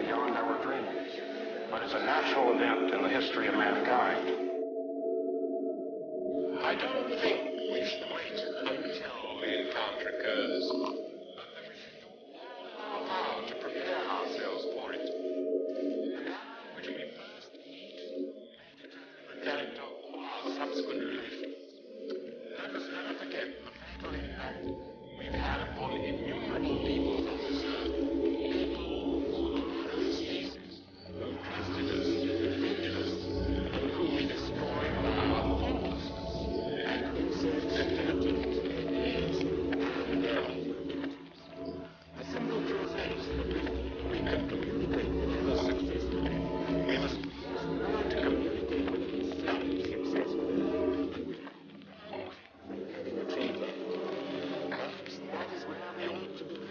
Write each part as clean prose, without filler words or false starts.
beyond our dreams, but is a natural event in the history of mankind. I don't think we should wait until the encounter occurs, but that we should do all our power to prepare ourselves for it. Which we first meet, the character of our subsequent relations. Let us never forget the fatal impact we've had upon innumerable people on this earth. People who are the species, who trusted us, defended us, and whom we destroyed by our thoughtlessness, and who self-defended is the simple truth is that we can communicate with us successfully. We must learn to communicate with each other successfully. Perhaps that is where we ought to begin.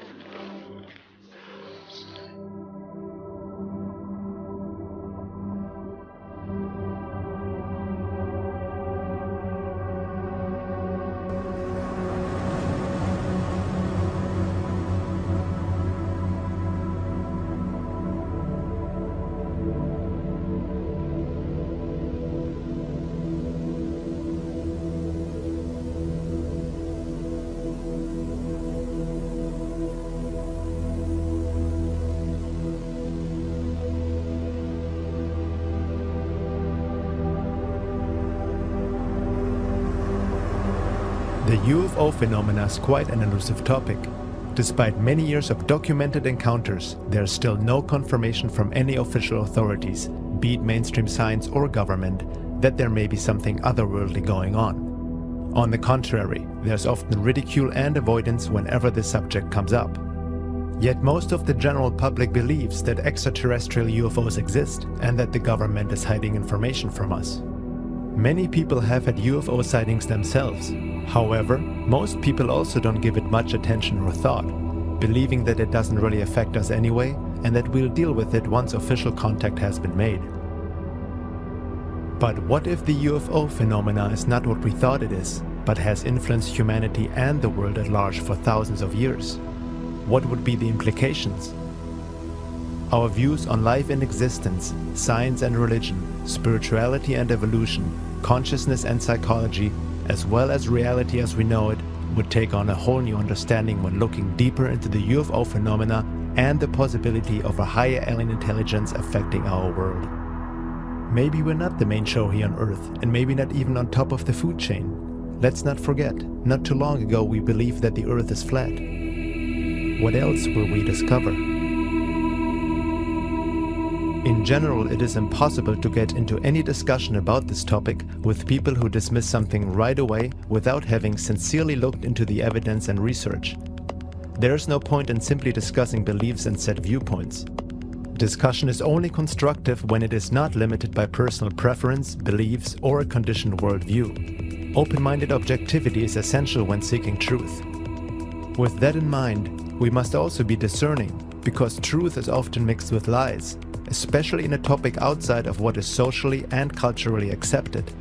The UFO phenomena is quite an elusive topic. Despite many years of documented encounters, there is still no confirmation from any official authorities, be it mainstream science or government, that there may be something otherworldly going on. On the contrary, there's often ridicule and avoidance whenever the subject comes up. Yet most of the general public believes that extraterrestrial UFOs exist and that the government is hiding information from us. Many people have had UFO sightings themselves. However, most people also don't give it much attention or thought, believing that it doesn't really affect us anyway and that we'll deal with it once official contact has been made. But what if the UFO phenomena is not what we thought it is, but has influenced humanity and the world at large for thousands of years? What would be the implications? Our views on life and existence, science and religion, spirituality and evolution, consciousness and psychology, as well as reality as we know it, would take on a whole new understanding when looking deeper into the UFO phenomena and the possibility of a higher alien intelligence affecting our world. Maybe we're not the main show here on Earth, and maybe not even on top of the food chain. Let's not forget, not too long ago we believed that the Earth is flat. What else will we discover? In general, it is impossible to get into any discussion about this topic with people who dismiss something right away without having sincerely looked into the evidence and research. There is no point in simply discussing beliefs and set viewpoints. Discussion is only constructive when it is not limited by personal preference, beliefs, or a conditioned worldview. Open-minded objectivity is essential when seeking truth. With that in mind, we must also be discerning, because truth is often mixed with lies, especially in a topic outside of what is socially and culturally accepted.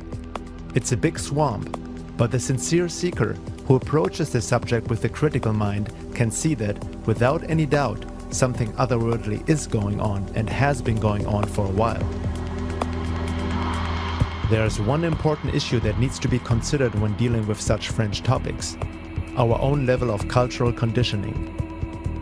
It's a big swamp, but the sincere seeker who approaches the subject with a critical mind can see that, without any doubt, something otherworldly is going on and has been going on for a while. There's one important issue that needs to be considered when dealing with such fringe topics: our own level of cultural conditioning.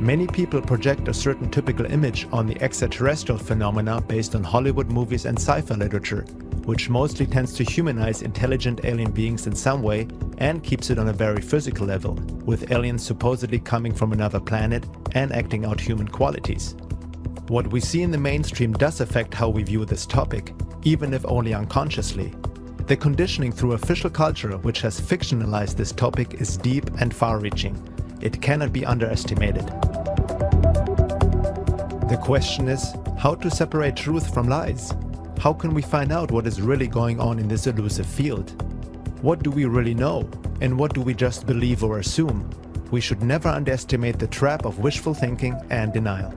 Many people project a certain typical image on the extraterrestrial phenomena based on Hollywood movies and sci-fi literature, which mostly tends to humanize intelligent alien beings in some way and keeps it on a very physical level, with aliens supposedly coming from another planet and acting out human qualities. What we see in the mainstream does affect how we view this topic, even if only unconsciously. The conditioning through official culture which has fictionalized this topic is deep and far-reaching. It cannot be underestimated. The question is, how to separate truth from lies? How can we find out what is really going on in this elusive field? What do we really know, and what do we just believe or assume? We should never underestimate the trap of wishful thinking and denial.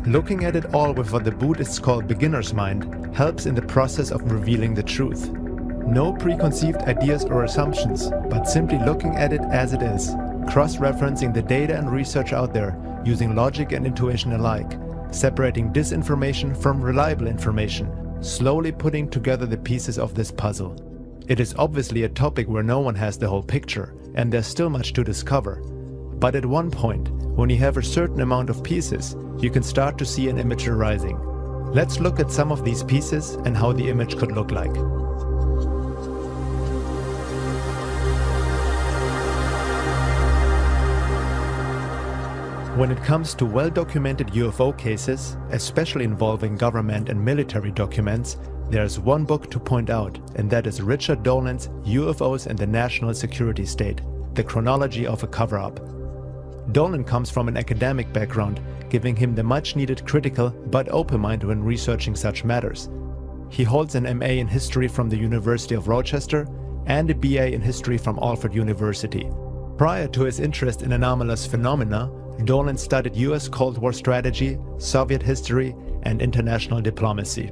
Looking at it all with what the Buddhists call beginner's mind helps in the process of revealing the truth. No preconceived ideas or assumptions, but simply looking at it as it is, cross-referencing the data and research out there, using logic and intuition alike, separating disinformation from reliable information, slowly putting together the pieces of this puzzle. It is obviously a topic where no one has the whole picture, and there's still much to discover. But at one point, when you have a certain amount of pieces, you can start to see an image arising. Let's look at some of these pieces and how the image could look like. When it comes to well-documented UFO cases, especially involving government and military documents, there's one book to point out, and that is Richard Dolan's UFOs and the National Security State: The Chronology of a Cover-Up. Dolan comes from an academic background, giving him the much-needed critical but open mind when researching such matters. He holds an MA in History from the University of Rochester and a BA in History from Alfred University. Prior to his interest in anomalous phenomena, Dolan studied US Cold War strategy, Soviet history, and international diplomacy.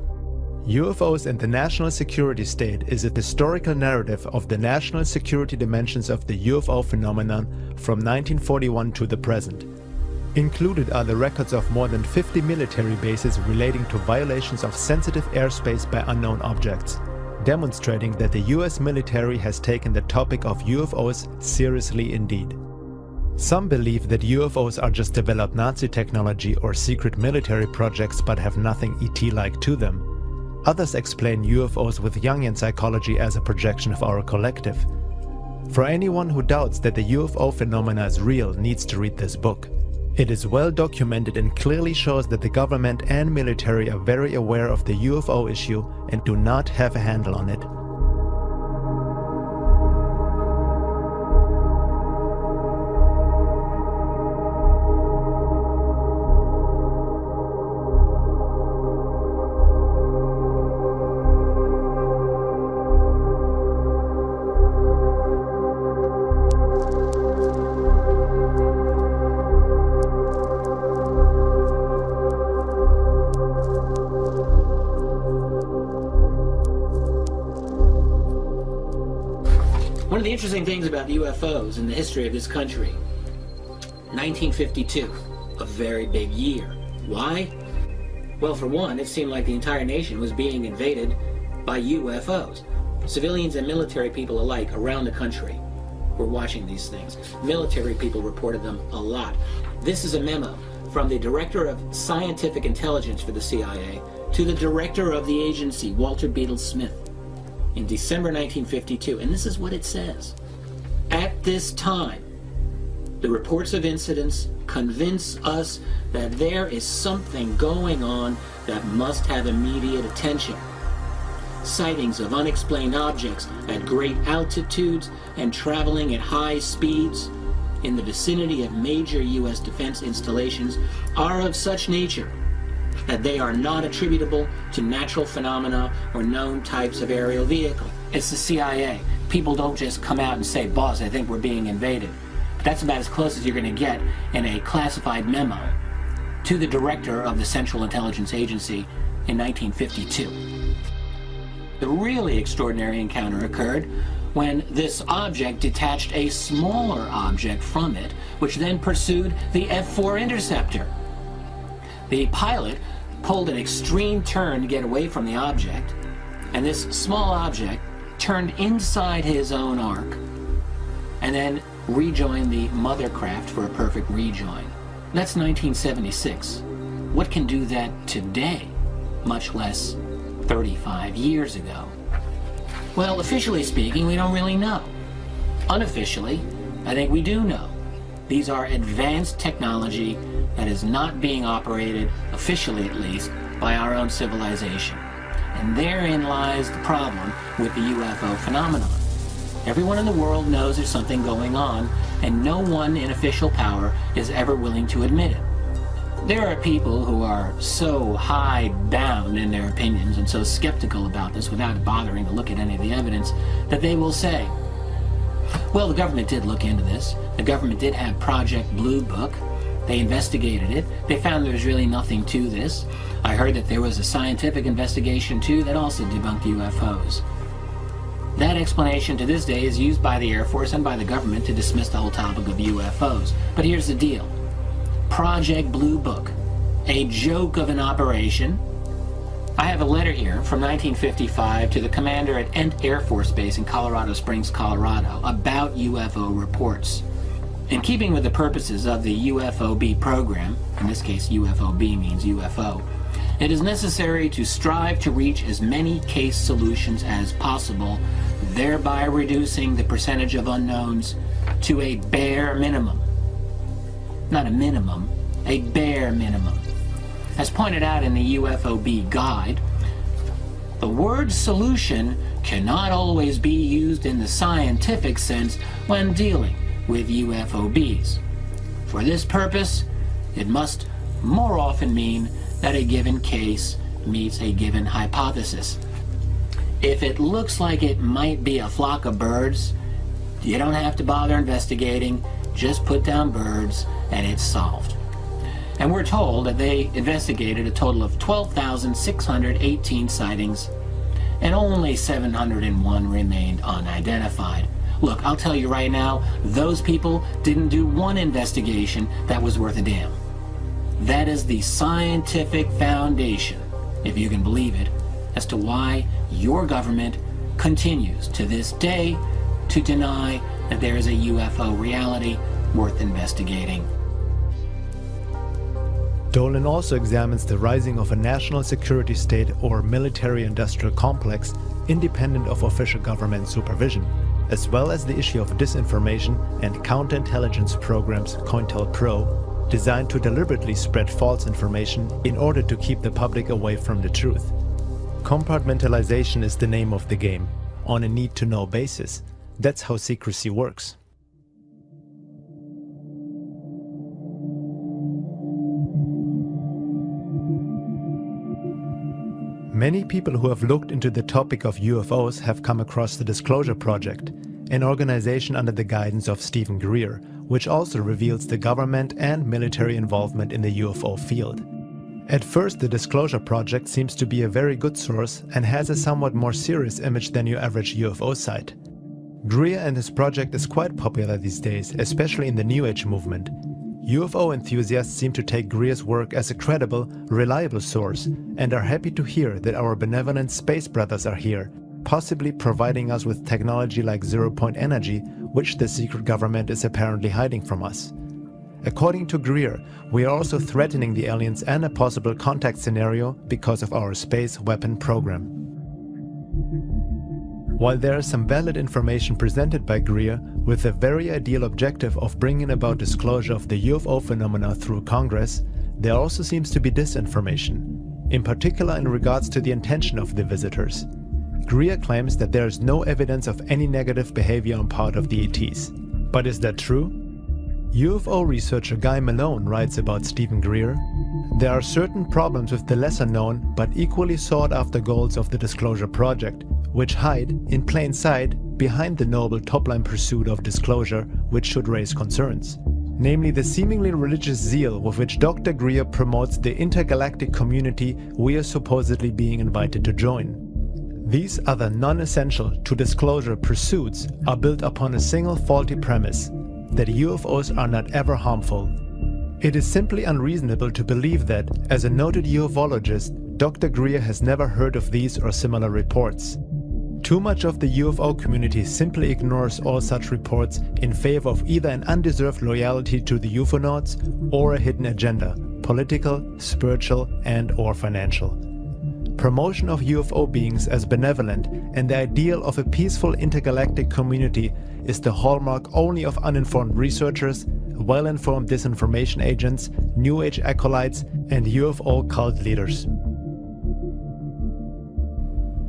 UFOs and the National Security State is a historical narrative of the national security dimensions of the UFO phenomenon from 1941 to the present. Included are the records of more than 50 military bases relating to violations of sensitive airspace by unknown objects, demonstrating that the US military has taken the topic of UFOs seriously indeed. Some believe that UFOs are just developed Nazi technology or secret military projects but have nothing ET-like to them. Others explain UFOs with Jungian psychology as a projection of our collective. For anyone who doubts that the UFO phenomena is real needs to read this book. It is well documented and clearly shows that the government and military are very aware of the UFO issue and do not have a handle on it. One of the interesting things about UFOs in the history of this country, 1952, a very big year. Why? Well, for one, it seemed like the entire nation was being invaded by UFOs. Civilians and military people alike around the country were watching these things. Military people reported them a lot. This is a memo from the Director of Scientific Intelligence for the CIA to the Director of the agency, Walter Beadle Smith, in December 1952, and this is what it says. At this time, the reports of incidents convince us that there is something going on that must have immediate attention. Sightings of unexplained objects at great altitudes and traveling at high speeds in the vicinity of major U.S. defense installations are of such nature that they are not attributable to natural phenomena or known types of aerial vehicle. It's the CIA. People don't just come out and say, boss, I think we're being invaded. That's about as close as you're going to get in a classified memo to the director of the Central Intelligence Agency in 1952. The really extraordinary encounter occurred when this object detached a smaller object from it, which then pursued the F-4 interceptor. The pilot pulled an extreme turn to get away from the object, and this small object turned inside his own arc and then rejoined the mother craft for a perfect rejoin. That's 1976. What can do that today, much less 35 years ago? Well, officially speaking, we don't really know. Unofficially, I think we do know. These are advanced technology that is not being operated, officially at least, by our own civilization. And therein lies the problem with the UFO phenomenon. Everyone in the world knows there's something going on, and no one in official power is ever willing to admit it. There are people who are so hide-bound in their opinions and so skeptical about this without bothering to look at any of the evidence that they will say, well, the government did look into this. The government did have Project Blue Book. They investigated it. They found there was really nothing to this. I heard that there was a scientific investigation too that also debunked UFOs. That explanation to this day is used by the Air Force and by the government to dismiss the whole topic of UFOs. But here's the deal. Project Blue Book, a joke of an operation. I have a letter here from 1955 to the commander at Ent Air Force Base in Colorado Springs, Colorado, about UFO reports. In keeping with the purposes of the UFOB program, in this case UFOB means UFO, it is necessary to strive to reach as many case solutions as possible, thereby reducing the percentage of unknowns to a bare minimum. Not a minimum, a bare minimum. As pointed out in the UFOB guide, the word solution cannot always be used in the scientific sense when dealing with UFOBs. For this purpose, it must more often mean that a given case meets a given hypothesis. If it looks like it might be a flock of birds, you don't have to bother investigating, just put down birds and it's solved. And we're told that they investigated a total of 12,618 sightings and only 701 remained unidentified. Look, I'll tell you right now, those people didn't do one investigation that was worth a damn. That is the scientific foundation, if you can believe it, as to why your government continues to this day to deny that there is a UFO reality worth investigating. Dolan also examines the rising of a national security state or military-industrial complex independent of official government supervision, as well as the issue of disinformation and counterintelligence programs COINTELPRO, designed to deliberately spread false information in order to keep the public away from the truth. Compartmentalization is the name of the game, on a need-to-know basis. That's how secrecy works. Many people who have looked into the topic of UFOs have come across the Disclosure Project, an organization under the guidance of Stephen Greer, which also reveals the government and military involvement in the UFO field. At first, the Disclosure Project seems to be a very good source and has a somewhat more serious image than your average UFO site. Greer and his project is quite popular these days, especially in the New Age movement. UFO enthusiasts seem to take Greer's work as a credible, reliable source and are happy to hear that our benevolent space brothers are here, possibly providing us with technology like zero-point energy, which the secret government is apparently hiding from us. According to Greer, we are also threatening the aliens and a possible contact scenario because of our space weapon program. While there is some valid information presented by Greer with the very ideal objective of bringing about disclosure of the UFO phenomena through Congress, there also seems to be disinformation, in particular in regards to the intention of the visitors. Greer claims that there is no evidence of any negative behavior on part of the ETs. But is that true? UFO researcher Guy Malone writes about Stephen Greer. There are certain problems with the lesser known but equally sought after goals of the Disclosure Project, which hide, in plain sight, behind the noble top-line pursuit of disclosure which should raise concerns. Namely the seemingly religious zeal with which Dr. Greer promotes the intergalactic community we are supposedly being invited to join. These other non-essential to disclosure pursuits are built upon a single faulty premise, that UFOs are not ever harmful. It is simply unreasonable to believe that, as a noted ufologist, Dr. Greer has never heard of these or similar reports. Too much of the UFO community simply ignores all such reports in favor of either an undeserved loyalty to the UFOnauts or a hidden agenda, political, spiritual, and/or financial. Promotion of UFO beings as benevolent and the ideal of a peaceful intergalactic community is the hallmark only of uninformed researchers, well-informed disinformation agents, New Age acolytes, and UFO cult leaders.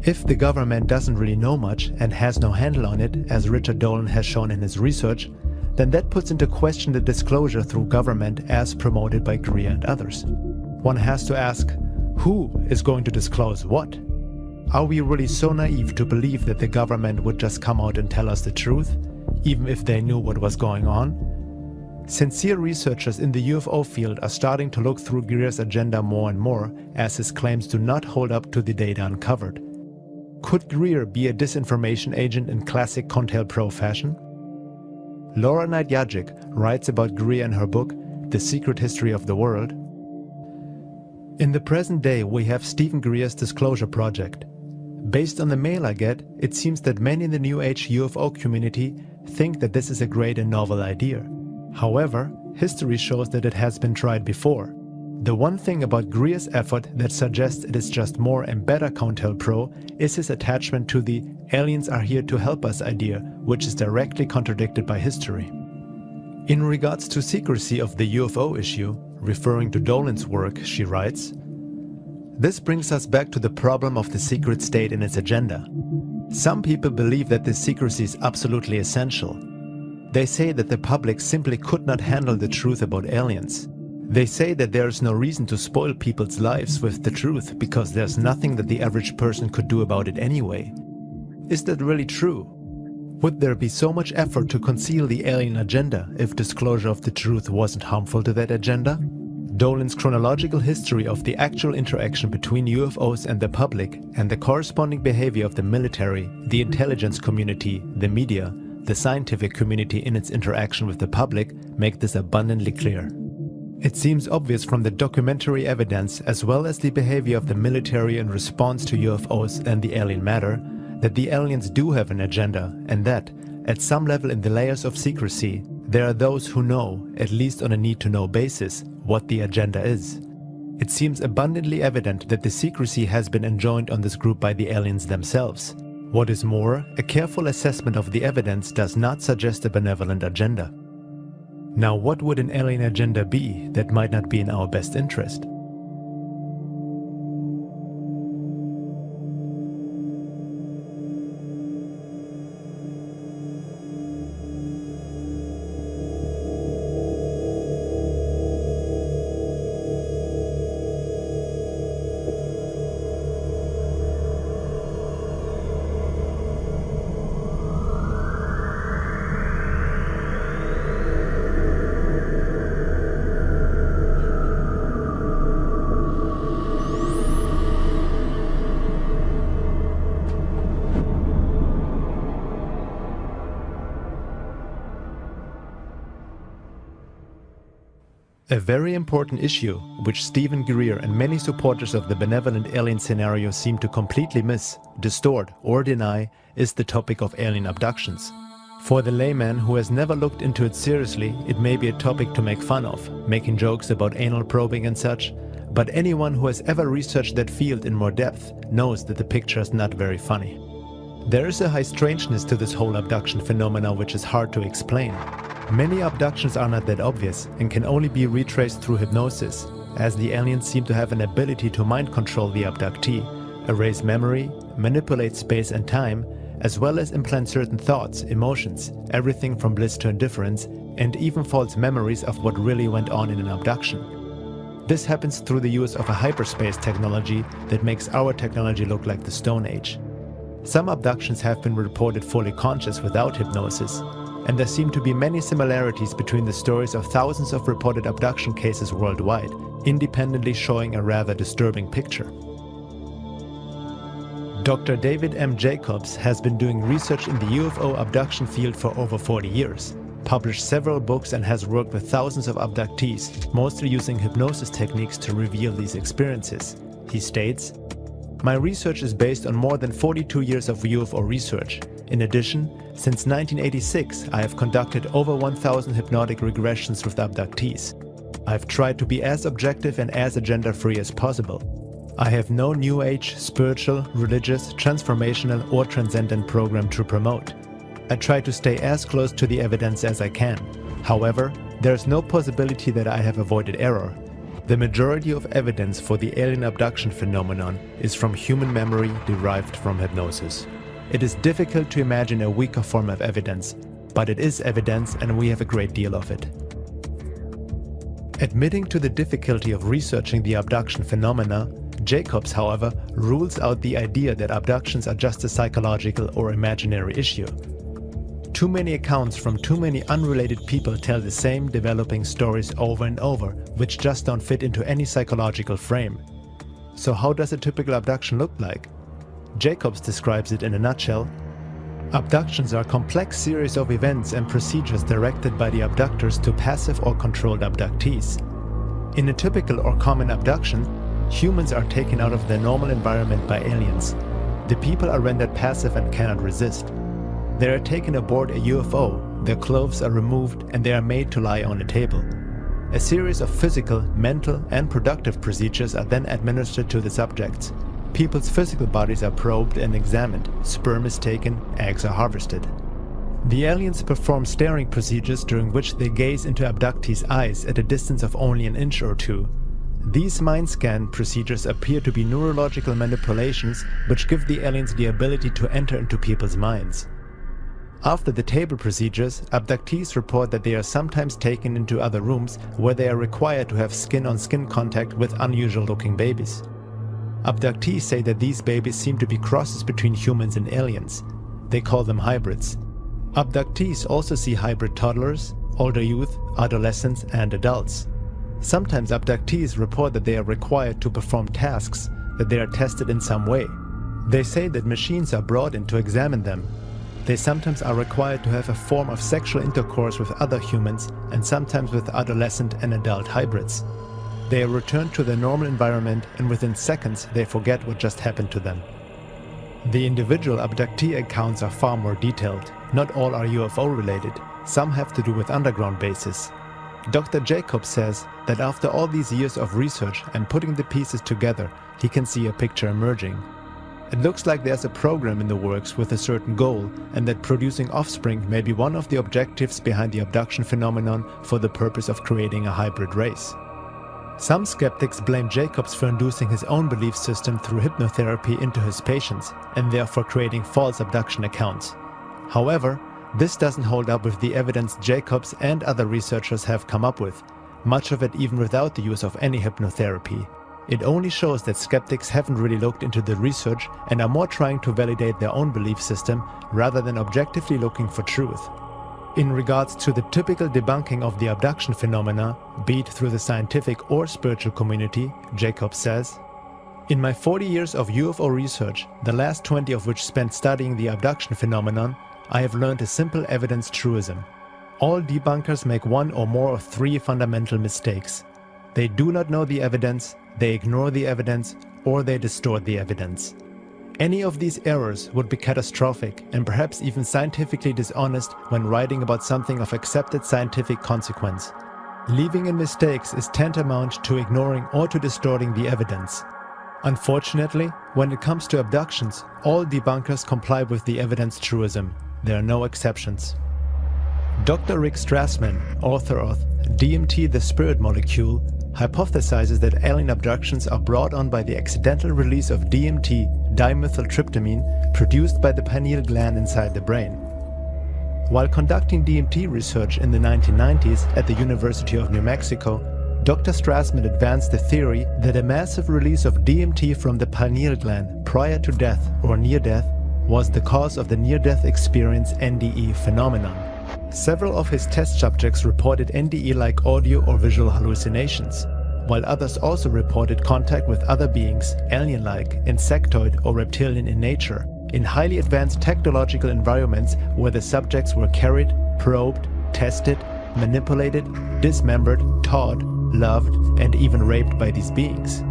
If the government doesn't really know much and has no handle on it, as Richard Dolan has shown in his research, then that puts into question the disclosure through government as promoted by Greer and others. One has to ask, who is going to disclose what? Are we really so naive to believe that the government would just come out and tell us the truth, even if they knew what was going on? Sincere researchers in the UFO field are starting to look through Greer's agenda more and more, as his claims do not hold up to the data uncovered. Could Greer be a disinformation agent in classic COINTELPRO fashion? Laura Knight-Yajic writes about Greer in her book, The Secret History of the World. In the present day, we have Stephen Greer's Disclosure Project. Based on the mail I get, it seems that many in the New Age UFO community think that this is a great and novel idea. However, history shows that it has been tried before. The one thing about Greer's effort that suggests it is just more and better COINTELPRO is his attachment to the aliens are here to help us idea, which is directly contradicted by history. In regards to secrecy of the UFO issue, referring to Dolan's work, she writes, "This brings us back to the problem of the secret state and its agenda. Some people believe that this secrecy is absolutely essential. They say that the public simply could not handle the truth about aliens. They say that there is no reason to spoil people's lives with the truth because there's nothing that the average person could do about it anyway. Is that really true? Would there be so much effort to conceal the alien agenda if disclosure of the truth wasn't harmful to that agenda?" Dolan's chronological history of the actual interaction between UFOs and the public and the corresponding behavior of the military, the intelligence community, the media, the scientific community in its interaction with the public make this abundantly clear. It seems obvious from the documentary evidence as well as the behavior of the military in response to UFOs and the alien matter that the aliens do have an agenda and that, at some level in the layers of secrecy, there are those who know, at least on a need-to-know basis, what the agenda is. It seems abundantly evident that the secrecy has been enjoined on this group by the aliens themselves. What is more, a careful assessment of the evidence does not suggest a benevolent agenda. Now, what would an alien agenda be that might not be in our best interest? A very important issue, which Stephen Greer and many supporters of the benevolent alien scenario seem to completely miss, distort, or deny, is the topic of alien abductions. For the layman who has never looked into it seriously, it may be a topic to make fun of, making jokes about anal probing and such, but anyone who has ever researched that field in more depth knows that the picture is not very funny. There is a high strangeness to this whole abduction phenomena which is hard to explain. Many abductions are not that obvious and can only be retraced through hypnosis, as the aliens seem to have an ability to mind control the abductee, erase memory, manipulate space and time, as well as implant certain thoughts, emotions, everything from bliss to indifference, and even false memories of what really went on in an abduction. This happens through the use of a hyperspace technology that makes our technology look like the Stone Age. Some abductions have been reported fully conscious without hypnosis, and there seem to be many similarities between the stories of thousands of reported abduction cases worldwide, independently showing a rather disturbing picture. Dr. David M. Jacobs has been doing research in the UFO abduction field for over 40 years, published several books and has worked with thousands of abductees, mostly using hypnosis techniques to reveal these experiences. He states, "My research is based on more than 42 years of UFO research. In addition, since 1986, I have conducted over 1,000 hypnotic regressions with abductees. I've tried to be as objective and as agenda-free as possible. I have no New Age, spiritual, religious, transformational or transcendent program to promote. I try to stay as close to the evidence as I can. However, there is no possibility that I have avoided error. The majority of evidence for the alien abduction phenomenon is from human memory derived from hypnosis. It is difficult to imagine a weaker form of evidence, but it is evidence and we have a great deal of it." Admitting to the difficulty of researching the abduction phenomena, Jacobs, however, rules out the idea that abductions are just a psychological or imaginary issue. Too many accounts from too many unrelated people tell the same developing stories over and over, which just don't fit into any psychological frame. So how does a typical abduction look like? Jacobs describes it in a nutshell. Abductions are a complex series of events and procedures directed by the abductors to passive or controlled abductees. In a typical or common abduction, Humans are taken out of their normal environment by aliens. The people are rendered passive and cannot resist. They are taken aboard a UFO, their clothes are removed, and they are made to lie on a table. A series of physical, mental, and productive procedures are then administered to the subjects. People's physical bodies are probed and examined, sperm is taken, eggs are harvested. The aliens perform staring procedures during which they gaze into abductees' eyes at a distance of only an inch or two. These mind scan procedures appear to be neurological manipulations which give the aliens the ability to enter into people's minds. After the table procedures, abductees report that they are sometimes taken into other rooms where they are required to have skin-on-skin contact with unusual-looking babies. Abductees say that these babies seem to be crosses between humans and aliens. They call them hybrids. Abductees also see hybrid toddlers, older youth, adolescents, and adults. Sometimes abductees report that they are required to perform tasks, that they are tested in some way. They say that machines are brought in to examine them. They sometimes are required to have a form of sexual intercourse with other humans and sometimes with adolescent and adult hybrids. They are returned to their normal environment and within seconds they forget what just happened to them. The individual abductee accounts are far more detailed. Not all are UFO related. Some have to do with underground bases. Dr. Jacobs says that after all these years of research and putting the pieces together, he can see a picture emerging. It looks like there's a program in the works with a certain goal, and that producing offspring may be one of the objectives behind the abduction phenomenon for the purpose of creating a hybrid race. Some skeptics blame Jacobs for inducing his own belief system through hypnotherapy into his patients, and therefore creating false abduction accounts. However, this doesn't hold up with the evidence Jacobs and other researchers have come up with, much of it even without the use of any hypnotherapy. It only shows that skeptics haven't really looked into the research and are more trying to validate their own belief system rather than objectively looking for truth. In regards to the typical debunking of the abduction phenomena, be it through the scientific or spiritual community, Jacobs says, "In my 40 years of UFO research, the last 20 of which spent studying the abduction phenomenon, I have learned a simple evidence truism. All debunkers make one or more of three fundamental mistakes. They do not know the evidence, they ignore the evidence, or they distort the evidence. Any of these errors would be catastrophic and perhaps even scientifically dishonest when writing about something of accepted scientific consequence. Leaving in mistakes is tantamount to ignoring or to distorting the evidence. Unfortunately, when it comes to abductions, all debunkers comply with the evidence truism. There are no exceptions." Dr. Rick Strassman, author of DMT: The Spirit Molecule, hypothesizes that alien abductions are brought on by the accidental release of DMT, dimethyltryptamine, produced by the pineal gland inside the brain. While conducting DMT research in the 1990s at the University of New Mexico, Dr. Strassman advanced the theory that a massive release of DMT from the pineal gland prior to death or near death was the cause of the near-death experience NDE phenomenon. Several of his test subjects reported NDE-like audio or visual hallucinations, while others also reported contact with other beings, alien-like, insectoid or reptilian in nature, in highly advanced technological environments where the subjects were carried, probed, tested, manipulated, dismembered, taught, loved, and even raped by these beings.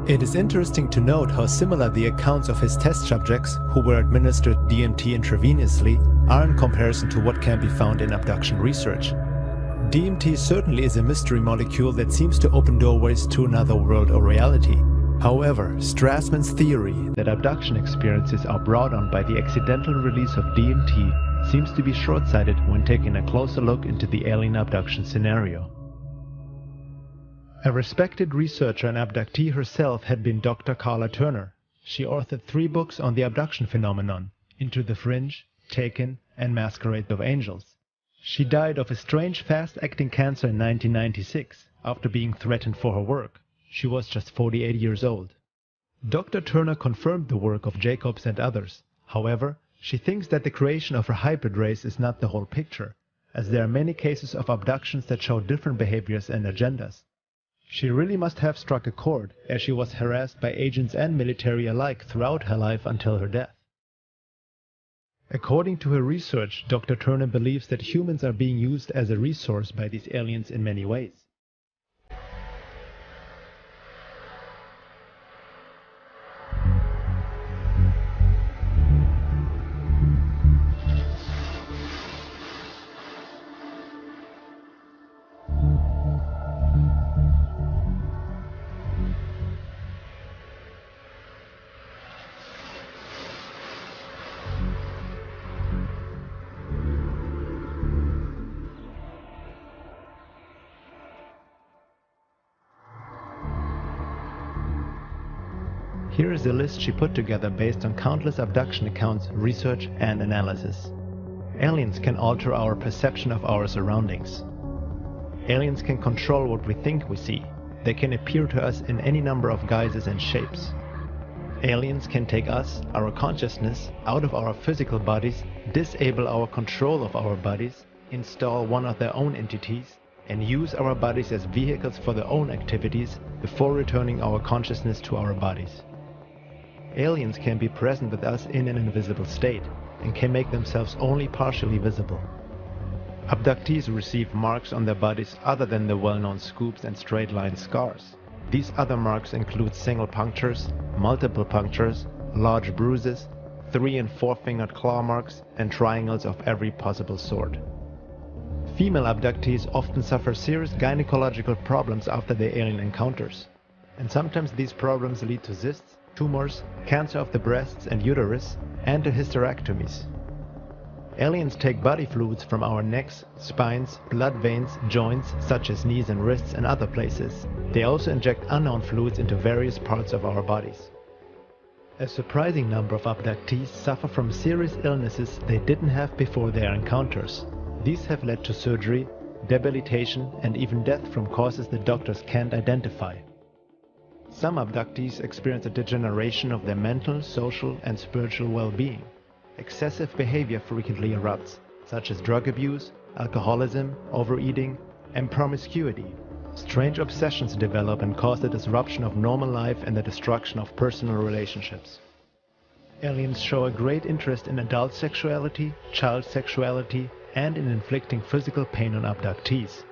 It is interesting to note how similar the accounts of his test subjects, who were administered DMT intravenously, are in comparison to what can be found in abduction research. DMT certainly is a mystery molecule that seems to open doorways to another world or reality. However, Strassman's theory that abduction experiences are brought on by the accidental release of DMT seems to be short-sighted when taking a closer look into the alien abduction scenario. A respected researcher and abductee herself had been Dr. Karla Turner. She authored 3 books on the abduction phenomenon, Into the Fringe, Taken, and Masquerade of Angels. She died of a strange fast-acting cancer in 1996 after being threatened for her work. She was just 48 years old. Dr. Turner confirmed the work of Jacobs and others. However, she thinks that the creation of a hybrid race is not the whole picture, as there are many cases of abductions that show different behaviors and agendas. She really must have struck a chord, as she was harassed by agents and military alike throughout her life until her death. According to her research, Dr. Turner believes that humans are being used as a resource by these aliens in many ways. Here is a list she put together based on countless abduction accounts, research, and analysis. Aliens can alter our perception of our surroundings. Aliens can control what we think we see. They can appear to us in any number of guises and shapes. Aliens can take us, our consciousness, out of our physical bodies, disable our control of our bodies, install one of their own entities, and use our bodies as vehicles for their own activities before returning our consciousness to our bodies. Aliens can be present with us in an invisible state and can make themselves only partially visible. Abductees receive marks on their bodies other than the well-known scoops and straight-line scars. These other marks include single punctures, multiple punctures, large bruises, 3- and 4-fingered claw marks, and triangles of every possible sort. Female abductees often suffer serious gynecological problems after their alien encounters, and sometimes these problems lead to cysts, tumors, cancer of the breasts and uterus, and to hysterectomies. Aliens take body fluids from our necks, spines, blood veins, joints such as knees and wrists and other places. They also inject unknown fluids into various parts of our bodies. A surprising number of abductees suffer from serious illnesses they didn't have before their encounters. These have led to surgery, debilitation, and even death from causes the doctors can't identify. Some abductees experience a degeneration of their mental, social, and spiritual well-being. Excessive behavior frequently erupts, such as drug abuse, alcoholism, overeating, and promiscuity. Strange obsessions develop and cause the disruption of normal life and the destruction of personal relationships. Aliens show a great interest in adult sexuality, child sexuality, and in inflicting physical pain on abductees.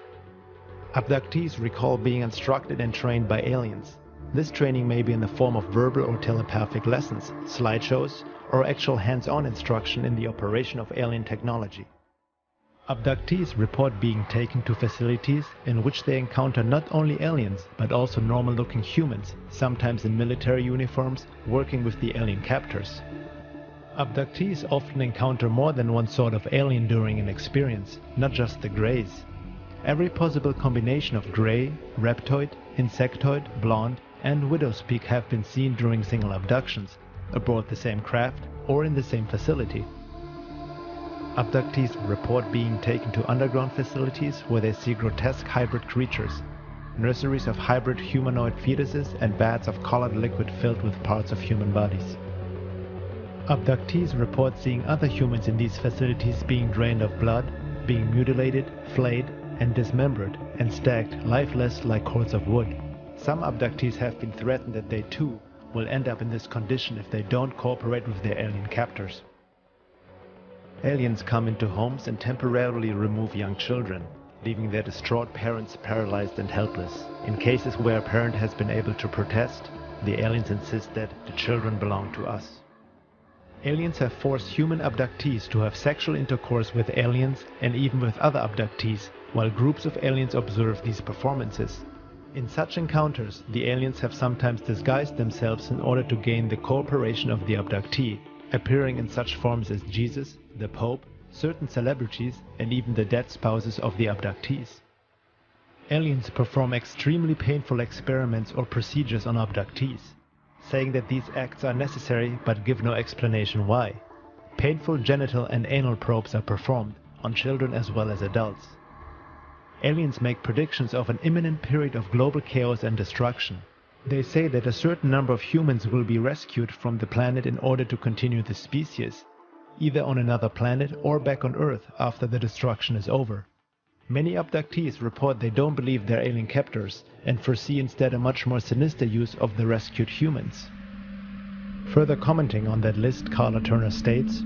Abductees recall being instructed and trained by aliens. This training may be in the form of verbal or telepathic lessons, slideshows, or actual hands-on instruction in the operation of alien technology. Abductees report being taken to facilities in which they encounter not only aliens but also normal-looking humans, sometimes in military uniforms, working with the alien captors. Abductees often encounter more than one sort of alien during an experience, not just the greys. Every possible combination of grey, reptoid, insectoid, blonde, and widowspeak have been seen during single abductions, aboard the same craft or in the same facility. Abductees report being taken to underground facilities where they see grotesque hybrid creatures, nurseries of hybrid humanoid fetuses and baths of colored liquid filled with parts of human bodies. Abductees report seeing other humans in these facilities being drained of blood, being mutilated, flayed, and dismembered and stacked lifeless like cords of wood. Some abductees have been threatened that they too will end up in this condition if they don't cooperate with their alien captors. Aliens come into homes and temporarily remove young children, leaving their distraught parents paralyzed and helpless. In cases where a parent has been able to protest, the aliens insist that the children belong to us. Aliens have forced human abductees to have sexual intercourse with aliens and even with other abductees, while groups of aliens observe these performances. In such encounters, the aliens have sometimes disguised themselves in order to gain the cooperation of the abductee, appearing in such forms as Jesus, the Pope, certain celebrities, and even the dead spouses of the abductees. Aliens perform extremely painful experiments or procedures on abductees, saying that these acts are necessary but give no explanation why. Painful genital and anal probes are performed on children as well as adults. Aliens make predictions of an imminent period of global chaos and destruction. They say that a certain number of humans will be rescued from the planet in order to continue the species, either on another planet or back on Earth after the destruction is over. Many abductees report they don't believe they're alien captors and foresee instead a much more sinister use of the rescued humans. Further commenting on that list, Carla Turner states,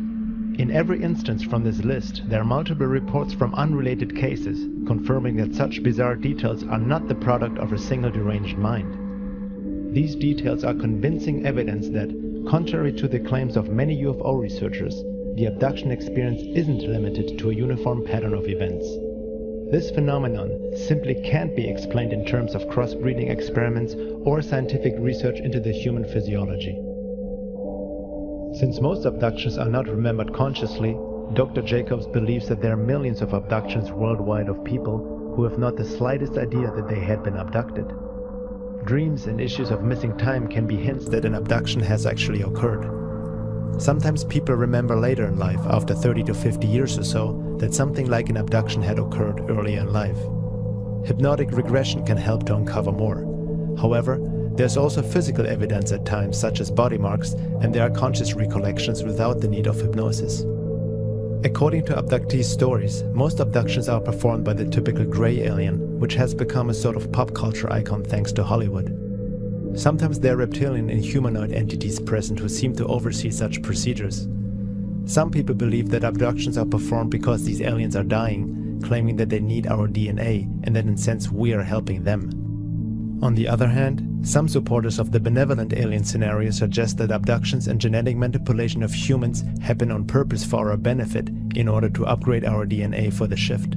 "In every instance from this list, there are multiple reports from unrelated cases confirming that such bizarre details are not the product of a single deranged mind. These details are convincing evidence that, contrary to the claims of many UFO researchers, the abduction experience isn't limited to a uniform pattern of events. This phenomenon simply can't be explained in terms of crossbreeding experiments or scientific research into the human physiology." Since most abductions are not remembered consciously, Dr. Jacobs believes that there are millions of abductions worldwide of people who have not the slightest idea that they had been abducted. Dreams and issues of missing time can be hints that an abduction has actually occurred. Sometimes people remember later in life, after 30 to 50 years or so, that something like an abduction had occurred earlier in life. Hypnotic regression can help to uncover more. However, there's also physical evidence at times, such as body marks, and there are conscious recollections without the need of hypnosis. According to abductees' stories, most abductions are performed by the typical gray alien, which has become a sort of pop culture icon thanks to Hollywood. Sometimes there are reptilian and humanoid entities present who seem to oversee such procedures. Some people believe that abductions are performed because these aliens are dying, claiming that they need our DNA and that in a sense we are helping them. On the other hand, some supporters of the benevolent alien scenario suggest that abductions and genetic manipulation of humans happen on purpose for our benefit in order to upgrade our DNA for the shift.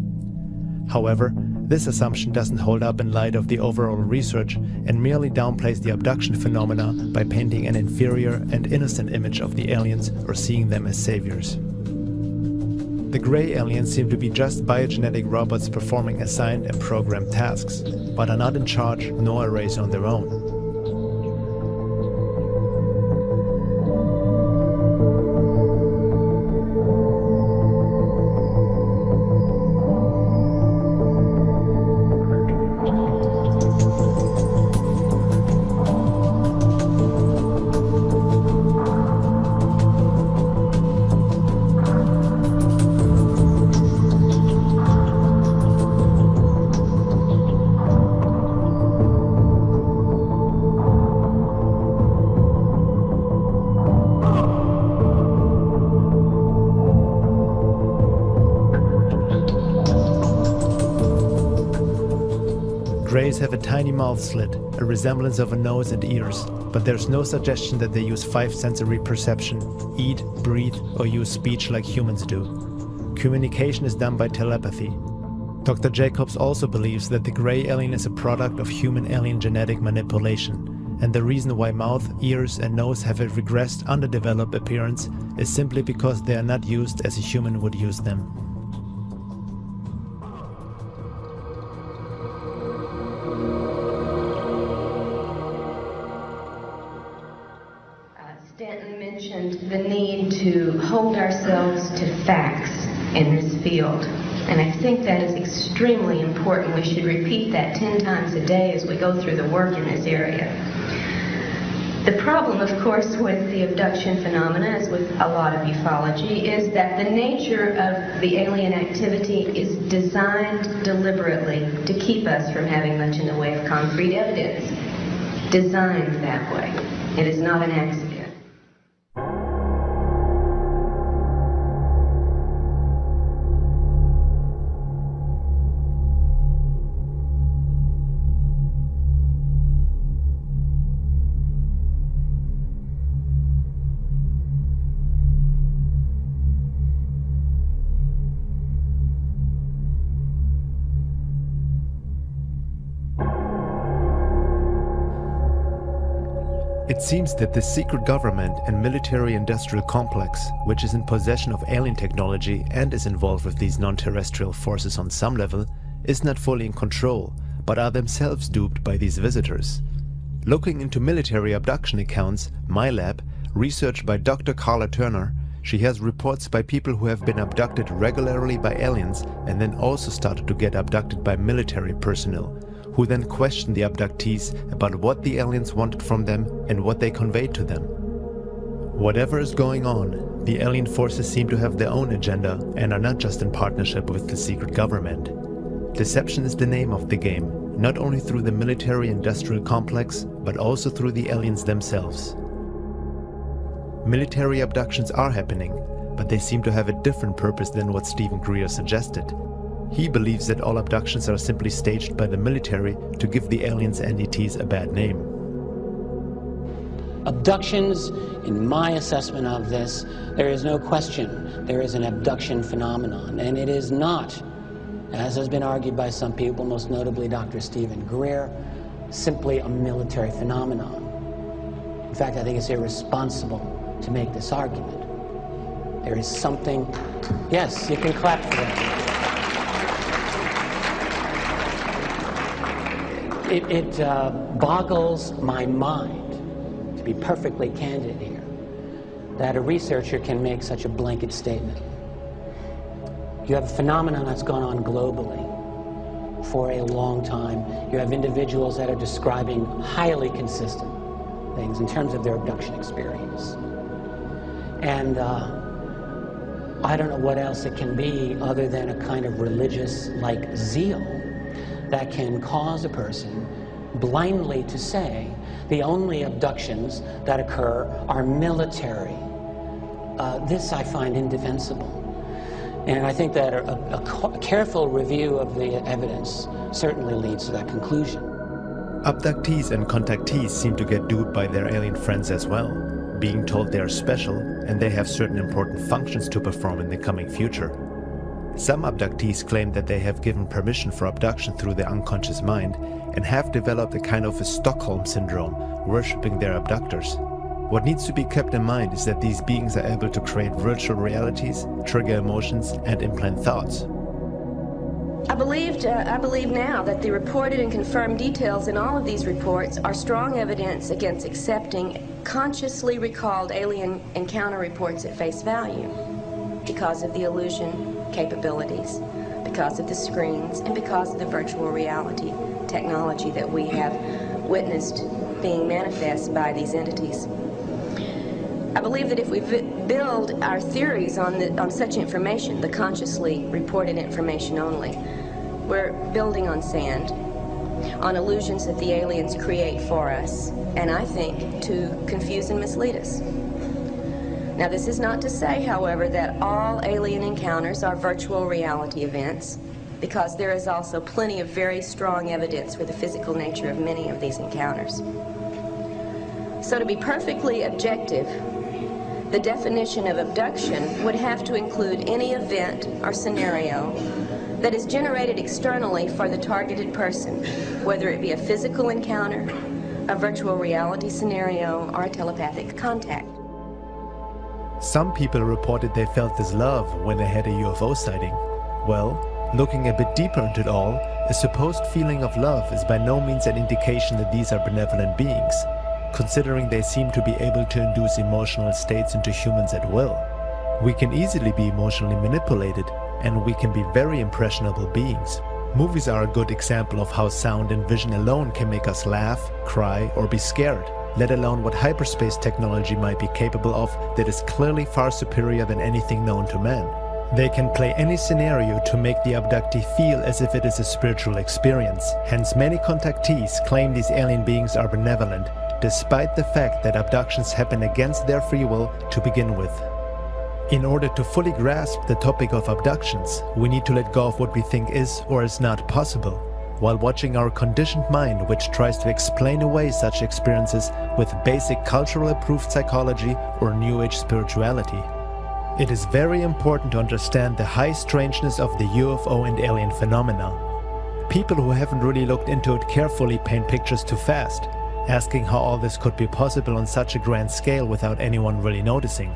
However, this assumption doesn't hold up in light of the overall research and merely downplays the abduction phenomena by painting an inferior and innocent image of the aliens or seeing them as saviors. The gray aliens seem to be just biogenetic robots performing assigned and programmed tasks, but are not in charge nor a race on their own. Greys have a tiny mouth slit, a resemblance of a nose and ears, but there's no suggestion that they use five sensory perception, eat, breathe, or use speech like humans do. Communication is done by telepathy. Dr. Jacobs also believes that the gray alien is a product of human-alien genetic manipulation, and the reason why mouth, ears, and nose have a regressed, underdeveloped appearance is simply because they are not used as a human would use them. Stanton mentioned the need to hold ourselves to facts in this field, and I think that is extremely important. We should repeat that 10 times a day as we go through the work in this area. The problem, of course, with the abduction phenomena, as with a lot of ufology, is that the nature of the alien activity is designed deliberately to keep us from having much in the way of concrete evidence. Designed that way. It is not an accident. It seems that the secret government and military-industrial complex, which is in possession of alien technology and is involved with these non-terrestrial forces on some level, is not fully in control, but are themselves duped by these visitors. Looking into military abduction accounts, MyLab, researched by Dr. Carla Turner, she has reports by people who have been abducted regularly by aliens and then also started to get abducted by military personnel, who then questioned the abductees about what the aliens wanted from them and what they conveyed to them. Whatever is going on, the alien forces seem to have their own agenda and are not just in partnership with the secret government. Deception is the name of the game, not only through the military-industrial complex, but also through the aliens themselves. Military abductions are happening, but they seem to have a different purpose than what Stephen Greer suggested. He believes that all abductions are simply staged by the military to give the aliens and ETs a bad name. Abductions, in my assessment of this, there is no question there is an abduction phenomenon, and it is not, as has been argued by some people, most notably Dr. Stephen Greer, simply a military phenomenon. In fact, I think it's irresponsible to make this argument. There is something... Yes, you can clap for that. It boggles my mind, to be perfectly candid here, that a researcher can make such a blanket statement. You have a phenomenon that's gone on globally for a long time. You have individuals that are describing highly consistent things in terms of their abduction experience. And I don't know what else it can be other than a kind of religious-like zeal that can cause a person blindly to say the only abductions that occur are military. This I find indefensible. And I think that a careful review of the evidence certainly leads to that conclusion. Abductees and contactees seem to get duped by their alien friends as well, being told they are special and they have certain important functions to perform in the coming future. Some abductees claim that they have given permission for abduction through their unconscious mind and have developed a kind of a Stockholm syndrome, worshipping their abductors. What needs to be kept in mind is that these beings are able to create virtual realities, trigger emotions, and implant thoughts. I believe now that the reported and confirmed details in all of these reports are strong evidence against accepting consciously recalled alien encounter reports at face value because of the illusion capabilities, because of the screens, and because of the virtual reality technology that we have witnessed being manifest by these entities. I believe that if we build our theories on such information, the consciously reported information only, we're building on sand, on illusions that the aliens create for us, and I think to confuse and mislead us. Now, this is not to say, however, that all alien encounters are virtual reality events, because there is also plenty of very strong evidence for the physical nature of many of these encounters. So to be perfectly objective, the definition of abduction would have to include any event or scenario that is generated externally for the targeted person, whether it be a physical encounter, a virtual reality scenario, or a telepathic contact. Some people reported they felt this love when they had a UFO sighting. Well, looking a bit deeper into it all, a supposed feeling of love is by no means an indication that these are benevolent beings, considering they seem to be able to induce emotional states into humans at will. We can easily be emotionally manipulated, and we can be very impressionable beings. Movies are a good example of how sound and vision alone can make us laugh, cry, or be scared, let alone what hyperspace technology might be capable of that is clearly far superior than anything known to man. They can play any scenario to make the abductee feel as if it is a spiritual experience. Hence, many contactees claim these alien beings are benevolent, despite the fact that abductions happen against their free will to begin with. In order to fully grasp the topic of abductions, we need to let go of what we think is or is not possible, while watching our conditioned mind, which tries to explain away such experiences with basic cultural approved psychology or New Age spirituality. It is very important to understand the high strangeness of the UFO and alien phenomena. People who haven't really looked into it carefully paint pictures too fast, asking how all this could be possible on such a grand scale without anyone really noticing.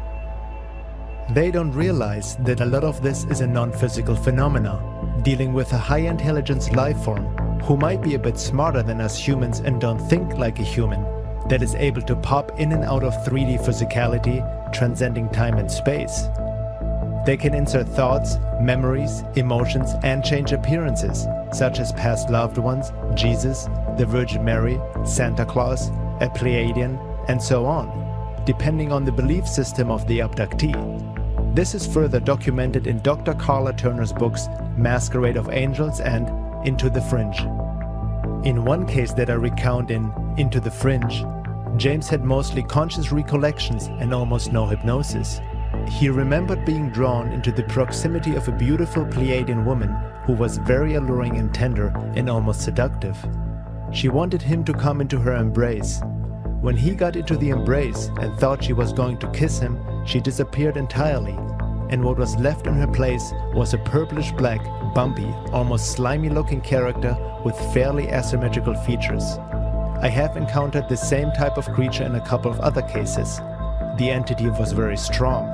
They don't realize that a lot of this is a non-physical phenomena, dealing with a high-intelligence life form who might be a bit smarter than us humans and don't think like a human, that is able to pop in and out of 3D physicality, transcending time and space. They can insert thoughts, memories, emotions, and change appearances, such as past loved ones, Jesus, the Virgin Mary, Santa Claus, a Pleiadian, and so on, depending on the belief system of the abductee. This is further documented in Dr. Carla Turner's books Masquerade of Angels and Into the Fringe. In one case that I recount in Into the Fringe, James had mostly conscious recollections and almost no hypnosis. He remembered being drawn into the proximity of a beautiful Pleiadian woman who was very alluring and tender and almost seductive. She wanted him to come into her embrace. When he got into the embrace and thought she was going to kiss him, she disappeared entirely, and what was left in her place was a purplish-black, bumpy, almost slimy-looking character with fairly asymmetrical features. I have encountered the same type of creature in a couple of other cases. The entity was very strong.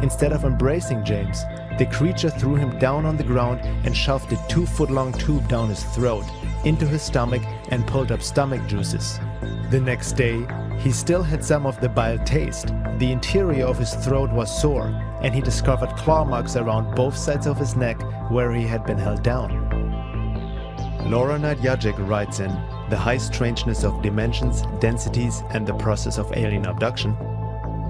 Instead of embracing James, the creature threw him down on the ground and shoved a 2-foot-long tube down his throat, into his stomach and pulled up stomach juices. The next day, he still had some of the bile taste. The interior of his throat was sore, and he discovered claw marks around both sides of his neck where he had been held down. Laura Nadjajic writes in The High Strangeness of Dimensions, Densities, and the Process of Alien Abduction,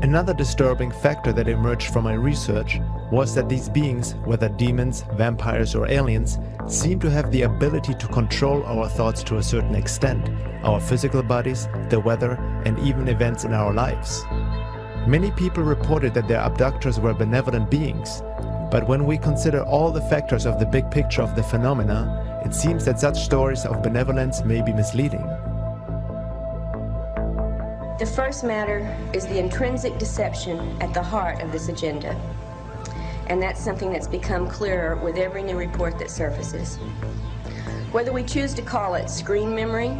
another disturbing factor that emerged from my research was that these beings, whether demons, vampires, or aliens, seem to have the ability to control our thoughts to a certain extent, our physical bodies, the weather, and even events in our lives. Many people reported that their abductors were benevolent beings, but when we consider all the factors of the big picture of the phenomena, it seems that such stories of benevolence may be misleading. The first matter is the intrinsic deception at the heart of this agenda. And that's something that's become clearer with every new report that surfaces. Whether we choose to call it screen memory,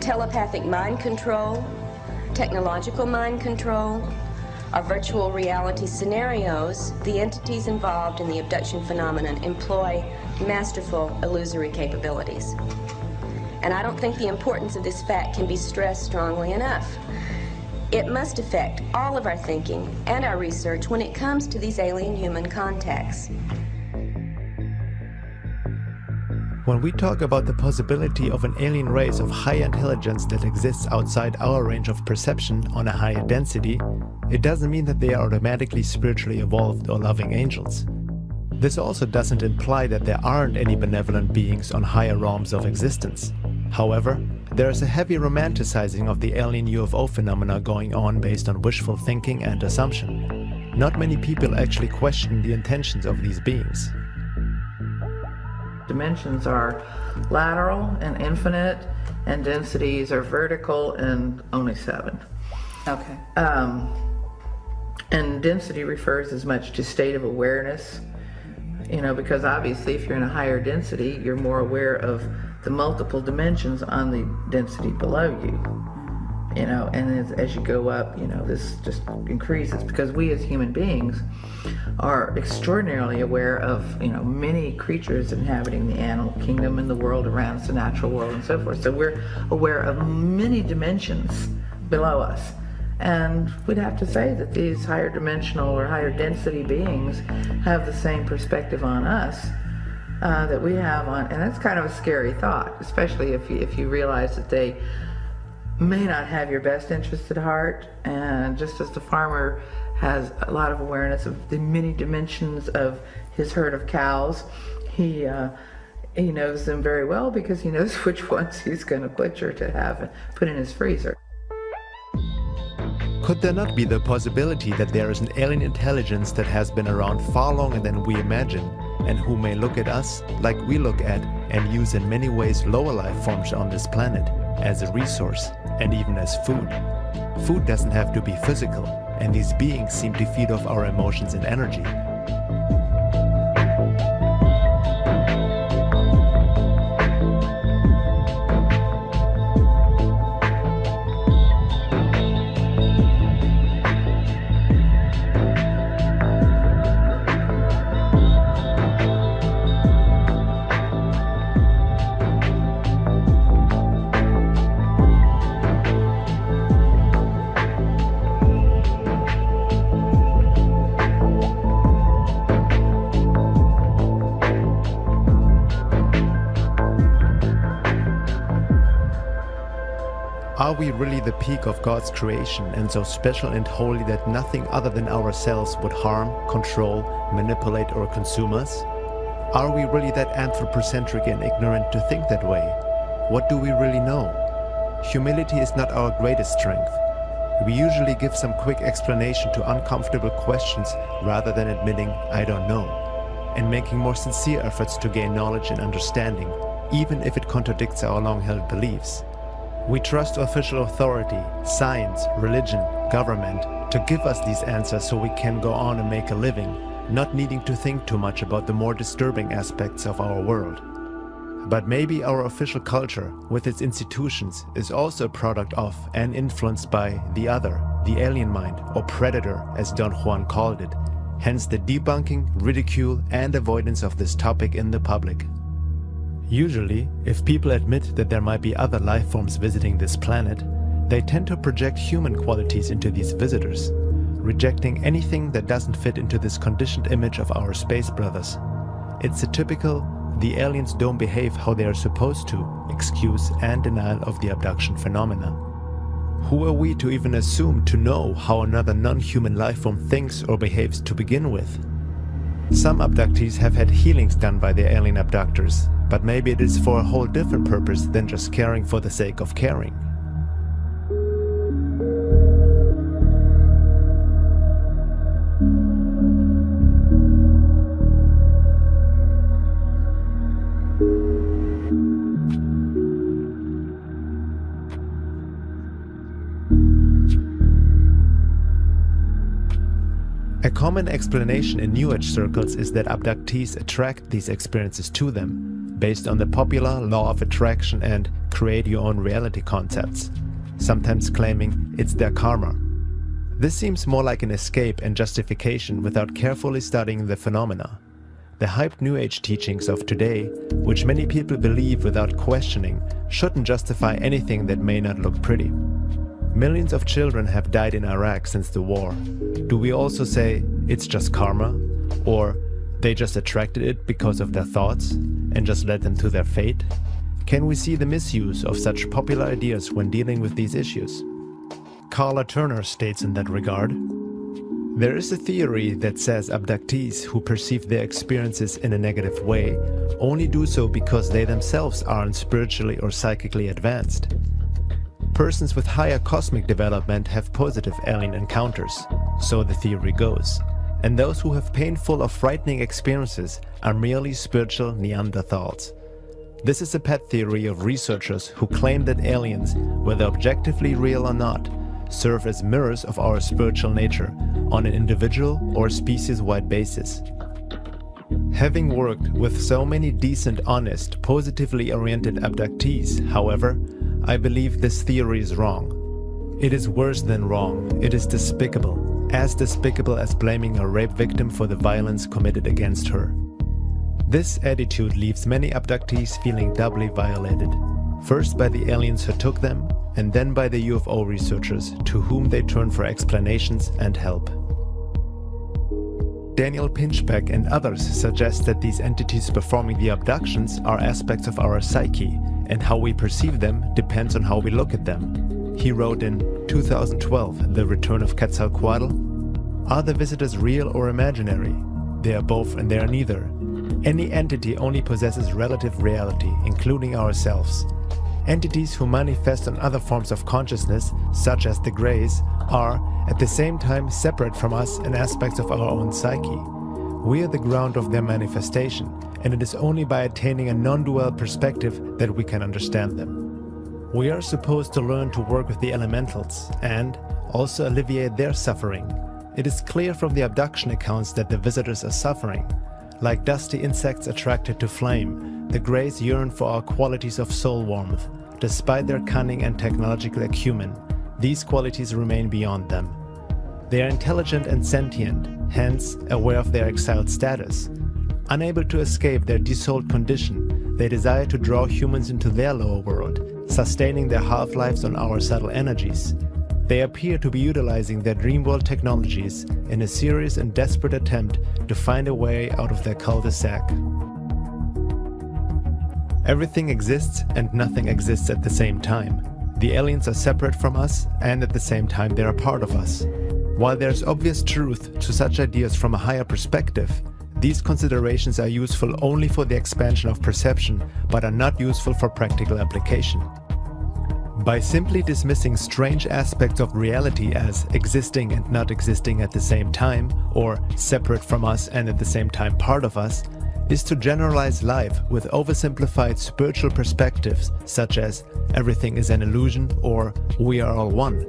telepathic mind control, technological mind control, or virtual reality scenarios, the entities involved in the abduction phenomenon employ masterful illusory capabilities. And I don't think the importance of this fact can be stressed strongly enough. It must affect all of our thinking and our research when it comes to these alien-human contacts. When we talk about the possibility of an alien race of high intelligence that exists outside our range of perception on a higher density, it doesn't mean that they are automatically spiritually evolved or loving angels. This also doesn't imply that there aren't any benevolent beings on higher realms of existence. However, there is a heavy romanticizing of the alien UFO phenomena going on based on wishful thinking and assumption. Not many people actually question the intentions of these beings. Dimensions are lateral and infinite, and densities are vertical and only 7. Okay. And density refers as much to state of awareness, because obviously if you're in a higher density, you're more aware of the multiple dimensions on the density below you. And as you go up, this just increases, because we as human beings are extraordinarily aware of, many creatures inhabiting the animal kingdom and the world around us, the natural world and so forth. So we're aware of many dimensions below us. And we'd have to say that these higher dimensional or higher density beings have the same perspective on us that we have on, and that's kind of a scary thought, especially if you realize that they may not have your best interest at heart. And just as the farmer has a lot of awareness of the many dimensions of his herd of cows, he knows them very well because he knows which ones he's going to butcher to have put in his freezer. Could there not be the possibility that there is an alien intelligence that has been around far longer than we imagine, and who may look at us like we look at and use in many ways lower life forms on this planet as a resource and even as food? Food doesn't have to be physical, and these beings seem to feed off our emotions and energy. Are we really the peak of God's creation and so special and holy that nothing other than ourselves would harm, control, manipulate, or consume us? Are we really that anthropocentric and ignorant to think that way? What do we really know? Humility is not our greatest strength. We usually give some quick explanation to uncomfortable questions rather than admitting, I don't know, and making more sincere efforts to gain knowledge and understanding, even if it contradicts our long-held beliefs. We trust official authority, science, religion, government to give us these answers so we can go on and make a living, not needing to think too much about the more disturbing aspects of our world. But maybe our official culture, with its institutions, is also a product of and influenced by the other, the alien mind, or predator, as Don Juan called it, hence the debunking, ridicule, and avoidance of this topic in the public. Usually, if people admit that there might be other life forms visiting this planet, they tend to project human qualities into these visitors, rejecting anything that doesn't fit into this conditioned image of our space brothers. It's a typical "the aliens don't behave how they are supposed to" excuse and denial of the abduction phenomena. Who are we to even assume to know how another non-human life form thinks or behaves to begin with? Some abductees have had healings done by their alien abductors, but maybe it is for a whole different purpose than just caring for the sake of caring. A common explanation in New Age circles is that abductees attract these experiences to them, based on the popular law of attraction and create your own reality concepts, sometimes claiming it's their karma. This seems more like an escape and justification without carefully studying the phenomena. The hyped New Age teachings of today, which many people believe without questioning, shouldn't justify anything that may not look pretty. Millions of children have died in Iraq since the war. Do we also say it's just karma? Or they just attracted it because of their thoughts and just led them to their fate? Can we see the misuse of such popular ideas when dealing with these issues? Carla Turner states in that regard, "There is a theory that says abductees who perceive their experiences in a negative way only do so because they themselves aren't spiritually or psychically advanced. Persons with higher cosmic development have positive alien encounters, so the theory goes, and those who have painful or frightening experiences are merely spiritual Neanderthals." This is a pet theory of researchers who claim that aliens, whether objectively real or not, serve as mirrors of our spiritual nature on an individual or species-wide basis. Having worked with so many decent, honest, positively oriented abductees, however, I believe this theory is wrong. It is worse than wrong. It is despicable. As despicable as blaming a rape victim for the violence committed against her. This attitude leaves many abductees feeling doubly violated. First by the aliens who took them, and then by the UFO researchers to whom they turn for explanations and help. Daniel Pinchbeck and others suggest that these entities performing the abductions are aspects of our psyche, and how we perceive them depends on how we look at them. He wrote in 2012, The Return of Quetzalcoatl, "Are the visitors real or imaginary? They are both and they are neither. Any entity only possesses relative reality, including ourselves. Entities who manifest on other forms of consciousness, such as the Greys, are, at the same time, separate from us and aspects of our own psyche. We are the ground of their manifestation, and it is only by attaining a non-dual perspective that we can understand them. We are supposed to learn to work with the elementals, and also alleviate their suffering. It is clear from the abduction accounts that the visitors are suffering. Like dusty insects attracted to flame, the Greys yearn for our qualities of soul warmth. Despite their cunning and technological acumen, these qualities remain beyond them. They are intelligent and sentient, hence aware of their exiled status. Unable to escape their desouled condition, they desire to draw humans into their lower world, sustaining their half-lives on our subtle energies. They appear to be utilizing their dream world technologies in a serious and desperate attempt to find a way out of their cul-de-sac. Everything exists and nothing exists at the same time. The aliens are separate from us, and at the same time they are part of us. While there's obvious truth to such ideas from a higher perspective, these considerations are useful only for the expansion of perception, but are not useful for practical application. By simply dismissing strange aspects of reality as existing and not existing at the same time, or separate from us and at the same time part of us, is to generalize life with oversimplified spiritual perspectives such as everything is an illusion or we are all one.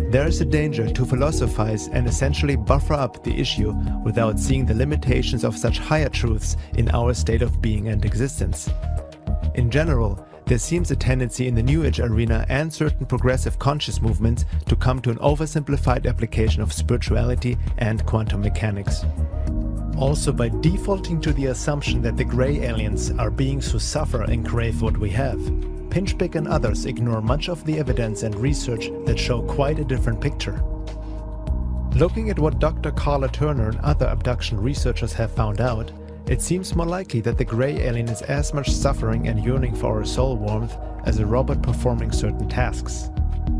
There is a danger to philosophize and essentially buffer up the issue without seeing the limitations of such higher truths in our state of being and existence. In general, there seems a tendency in the New Age arena and certain progressive conscious movements to come to an oversimplified application of spirituality and quantum mechanics. Also, by defaulting to the assumption that the grey aliens are beings who suffer and crave what we have, Pinchbeck and others ignore much of the evidence and research that show quite a different picture. Looking at what Dr. Karla Turner and other abduction researchers have found out, it seems more likely that the grey alien is as much suffering and yearning for our soul warmth as a robot performing certain tasks.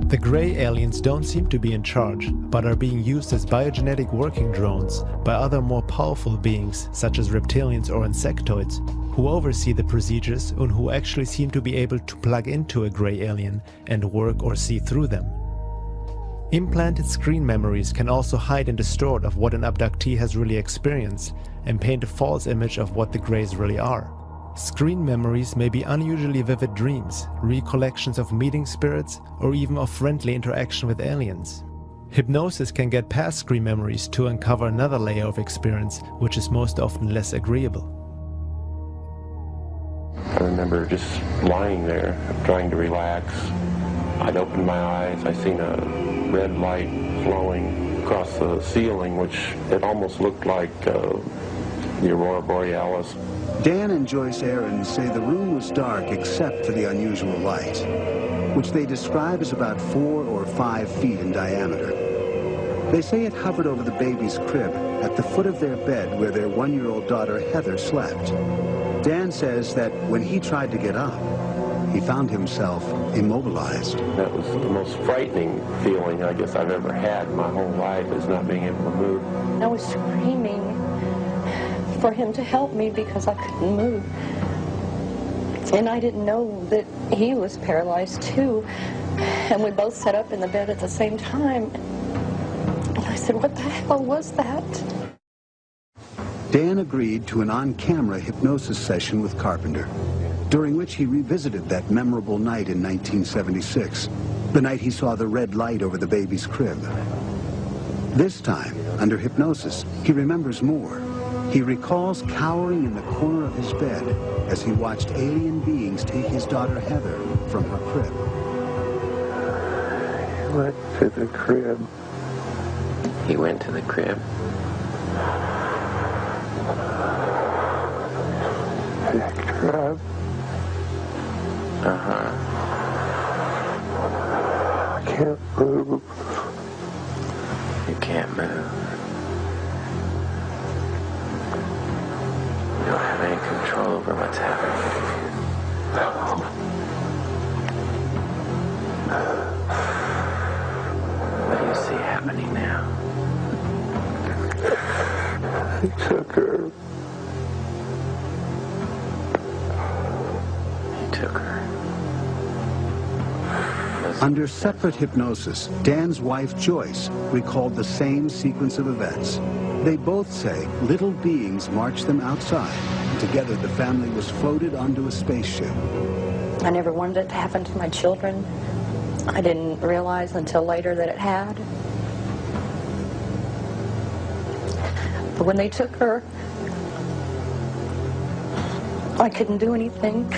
The grey aliens don't seem to be in charge, but are being used as biogenetic working drones by other more powerful beings such as reptilians or insectoids, who oversee the procedures and who actually seem to be able to plug into a grey alien and work or see through them. Implanted screen memories can also hide and distort of what an abductee has really experienced and paint a false image of what the greys really are. Screen memories may be unusually vivid dreams, recollections of meeting spirits, or even of friendly interaction with aliens. Hypnosis can get past screen memories to uncover another layer of experience, which is most often less agreeable. I remember just lying there, trying to relax. I'd opened my eyes, I seen a red light flowing across the ceiling, which it almost looked like the Aurora Borealis. Dan and Joyce Aarons say the room was dark except for the unusual light, which they describe as about 4 or 5 feet in diameter. They say it hovered over the baby's crib at the foot of their bed where their 1-year-old daughter Heather slept. Dan says that when he tried to get up, he found himself immobilized. That was the most frightening feeling I guess I've ever had in my whole life, is not being able to move. I was screaming for him to help me because I couldn't move. And I didn't know that he was paralyzed too. And we both sat up in the bed at the same time. And I said, what the hell was that? Dan agreed to an on-camera hypnosis session with Carpenter, during which he revisited that memorable night in 1976, the night he saw the red light over the baby's crib. This time, under hypnosis, he remembers more. He recalls cowering in the corner of his bed as he watched alien beings take his daughter Heather from her crib. He went to the crib. He went to the crib. Picked her up. I can't move. You can't move. You don't have any control over what's happening. What do you see happening now? He took her. He took her. Under separate hypnosis, Dan's wife Joyce recalled the same sequence of events. They both say little beings marched them outside, and together the family was floated onto a spaceship. I never wanted it to happen to my children. I didn't realize until later that it had. But when they took her, I couldn't do anything.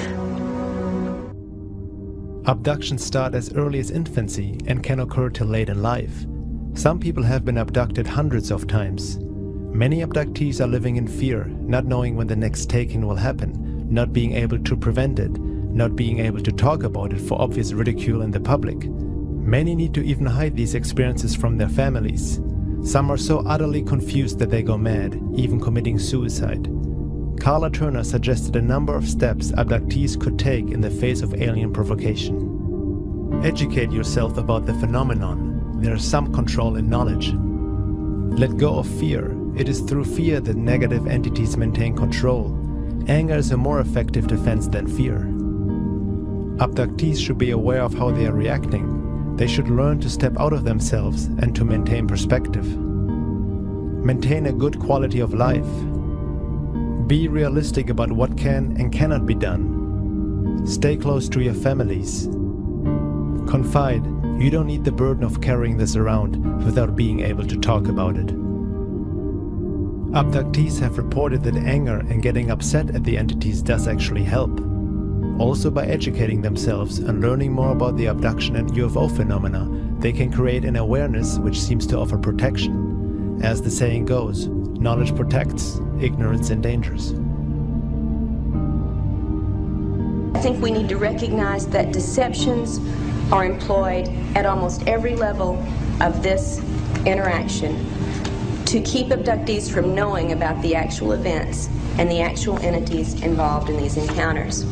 Abductions start as early as infancy and can occur till late in life. Some people have been abducted hundreds of times. Many abductees are living in fear, not knowing when the next taking will happen, not being able to prevent it, not being able to talk about it for obvious ridicule in the public. Many need to even hide these experiences from their families. Some are so utterly confused that they go mad, even committing suicide. Karla Turner suggested a number of steps abductees could take in the face of alien provocation. Educate yourself about the phenomenon. There is some control in knowledge. Let go of fear. It is through fear that negative entities maintain control. Anger is a more effective defense than fear. Abductees should be aware of how they are reacting. They should learn to step out of themselves and to maintain perspective. Maintain a good quality of life. Be realistic about what can and cannot be done. Stay close to your families. Confide. You don't need the burden of carrying this around without being able to talk about it. Abductees have reported that anger and getting upset at the entities does actually help. Also, by educating themselves and learning more about the abduction and UFO phenomena, they can create an awareness which seems to offer protection. As the saying goes, knowledge protects. ignorance endangers. I think we need to recognize that deceptions are employed at almost every level of this interaction to keep abductees from knowing about the actual events and the actual entities involved in these encounters.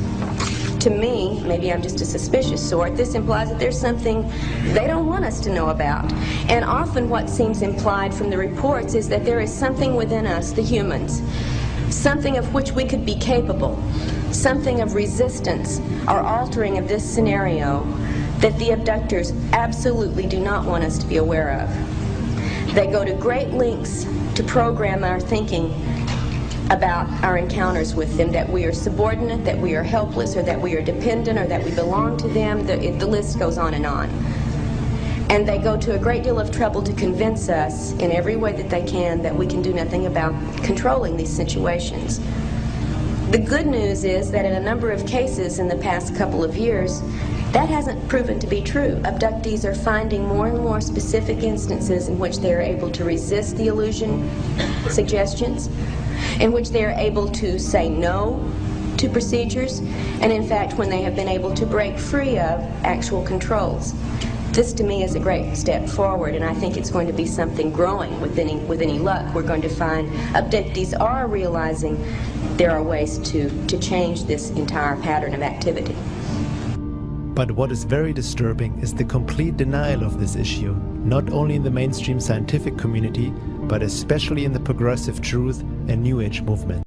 To me, maybe I'm just a suspicious sort, this implies that there's something they don't want us to know about. And often what seems implied from the reports is that there is something within us, the humans, something of which we could be capable, something of resistance or altering of this scenario that the abductors absolutely do not want us to be aware of. They go to great lengths to program our thinking about our encounters with them, that we are subordinate, that we are helpless, or that we are dependent, or that we belong to them. The list goes on. And they go to a great deal of trouble to convince us in every way that they can that we can do nothing about controlling these situations. The good news is that in a number of cases in the past couple of years, that hasn't proven to be true. Abductees are finding more and more specific instances in which they are able to resist the illusion suggestions, in which they are able to say no to procedures, and in fact when they have been able to break free of actual controls. This to me is a great step forward, and I think it's going to be something growing with any luck. We're going to find abductees are realizing there are ways to change this entire pattern of activity. But what is very disturbing is the complete denial of this issue, not only in the mainstream scientific community, but especially in the progressive truth and New Age movement.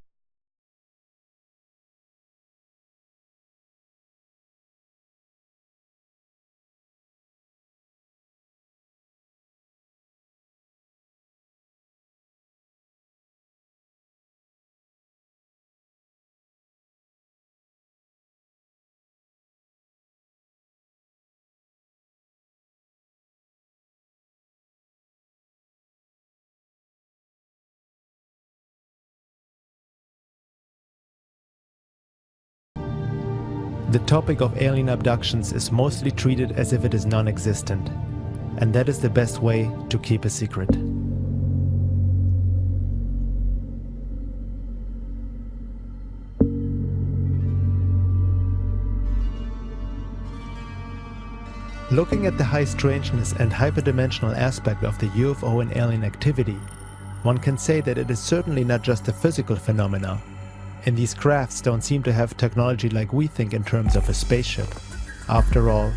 The topic of alien abductions is mostly treated as if it is non-existent, and that is the best way to keep a secret. Looking at the high strangeness and hyperdimensional aspect of the UFO and alien activity, one can say that it is certainly not just a physical phenomenon. And these crafts don't seem to have technology like we think in terms of a spaceship. After all,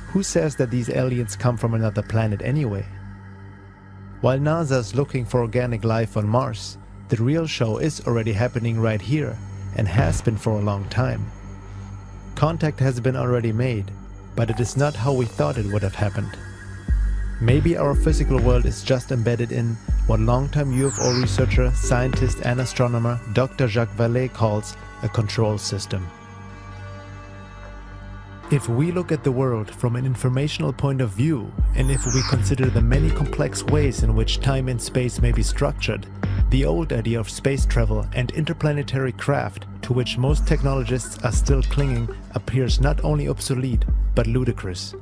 who says that these aliens come from another planet anyway? While NASA is looking for organic life on Mars, the real show is already happening right here, and has been for a long time. Contact has been already made, but it is not how we thought it would have happened. Maybe our physical world is just embedded in what longtime UFO researcher, scientist and astronomer Dr. Jacques Vallée calls a control system. If we look at the world from an informational point of view, and if we consider the many complex ways in which time and space may be structured, the old idea of space travel and interplanetary craft, to which most technologists are still clinging, appears not only obsolete, but ludicrous.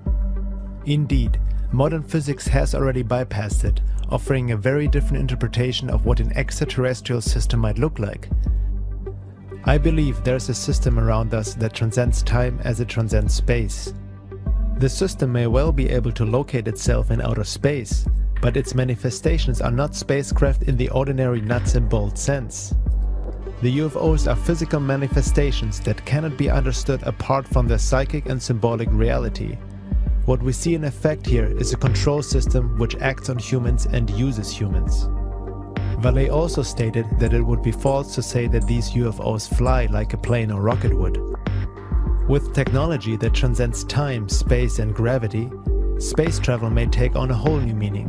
Indeed, modern physics has already bypassed it, offering a very different interpretation of what an extraterrestrial system might look like. I believe there's a system around us that transcends time as it transcends space. The system may well be able to locate itself in outer space, but its manifestations are not spacecraft in the ordinary nuts and bolts sense. The UFOs are physical manifestations that cannot be understood apart from their psychic and symbolic reality. What we see in effect here is a control system which acts on humans and uses humans. Vallée also stated that it would be false to say that these UFOs fly like a plane or rocket would. With technology that transcends time, space and gravity, space travel may take on a whole new meaning.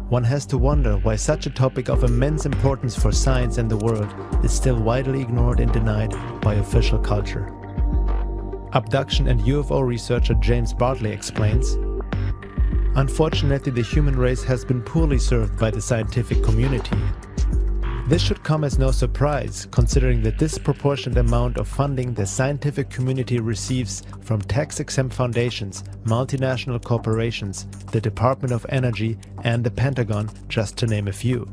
One has to wonder why such a topic of immense importance for science and the world is still widely ignored and denied by official culture. Abduction and UFO researcher James Bartley explains, "Unfortunately, the human race has been poorly served by the scientific community. This should come as no surprise, considering the disproportionate amount of funding the scientific community receives from tax-exempt foundations, multinational corporations, the Department of Energy and the Pentagon, just to name a few.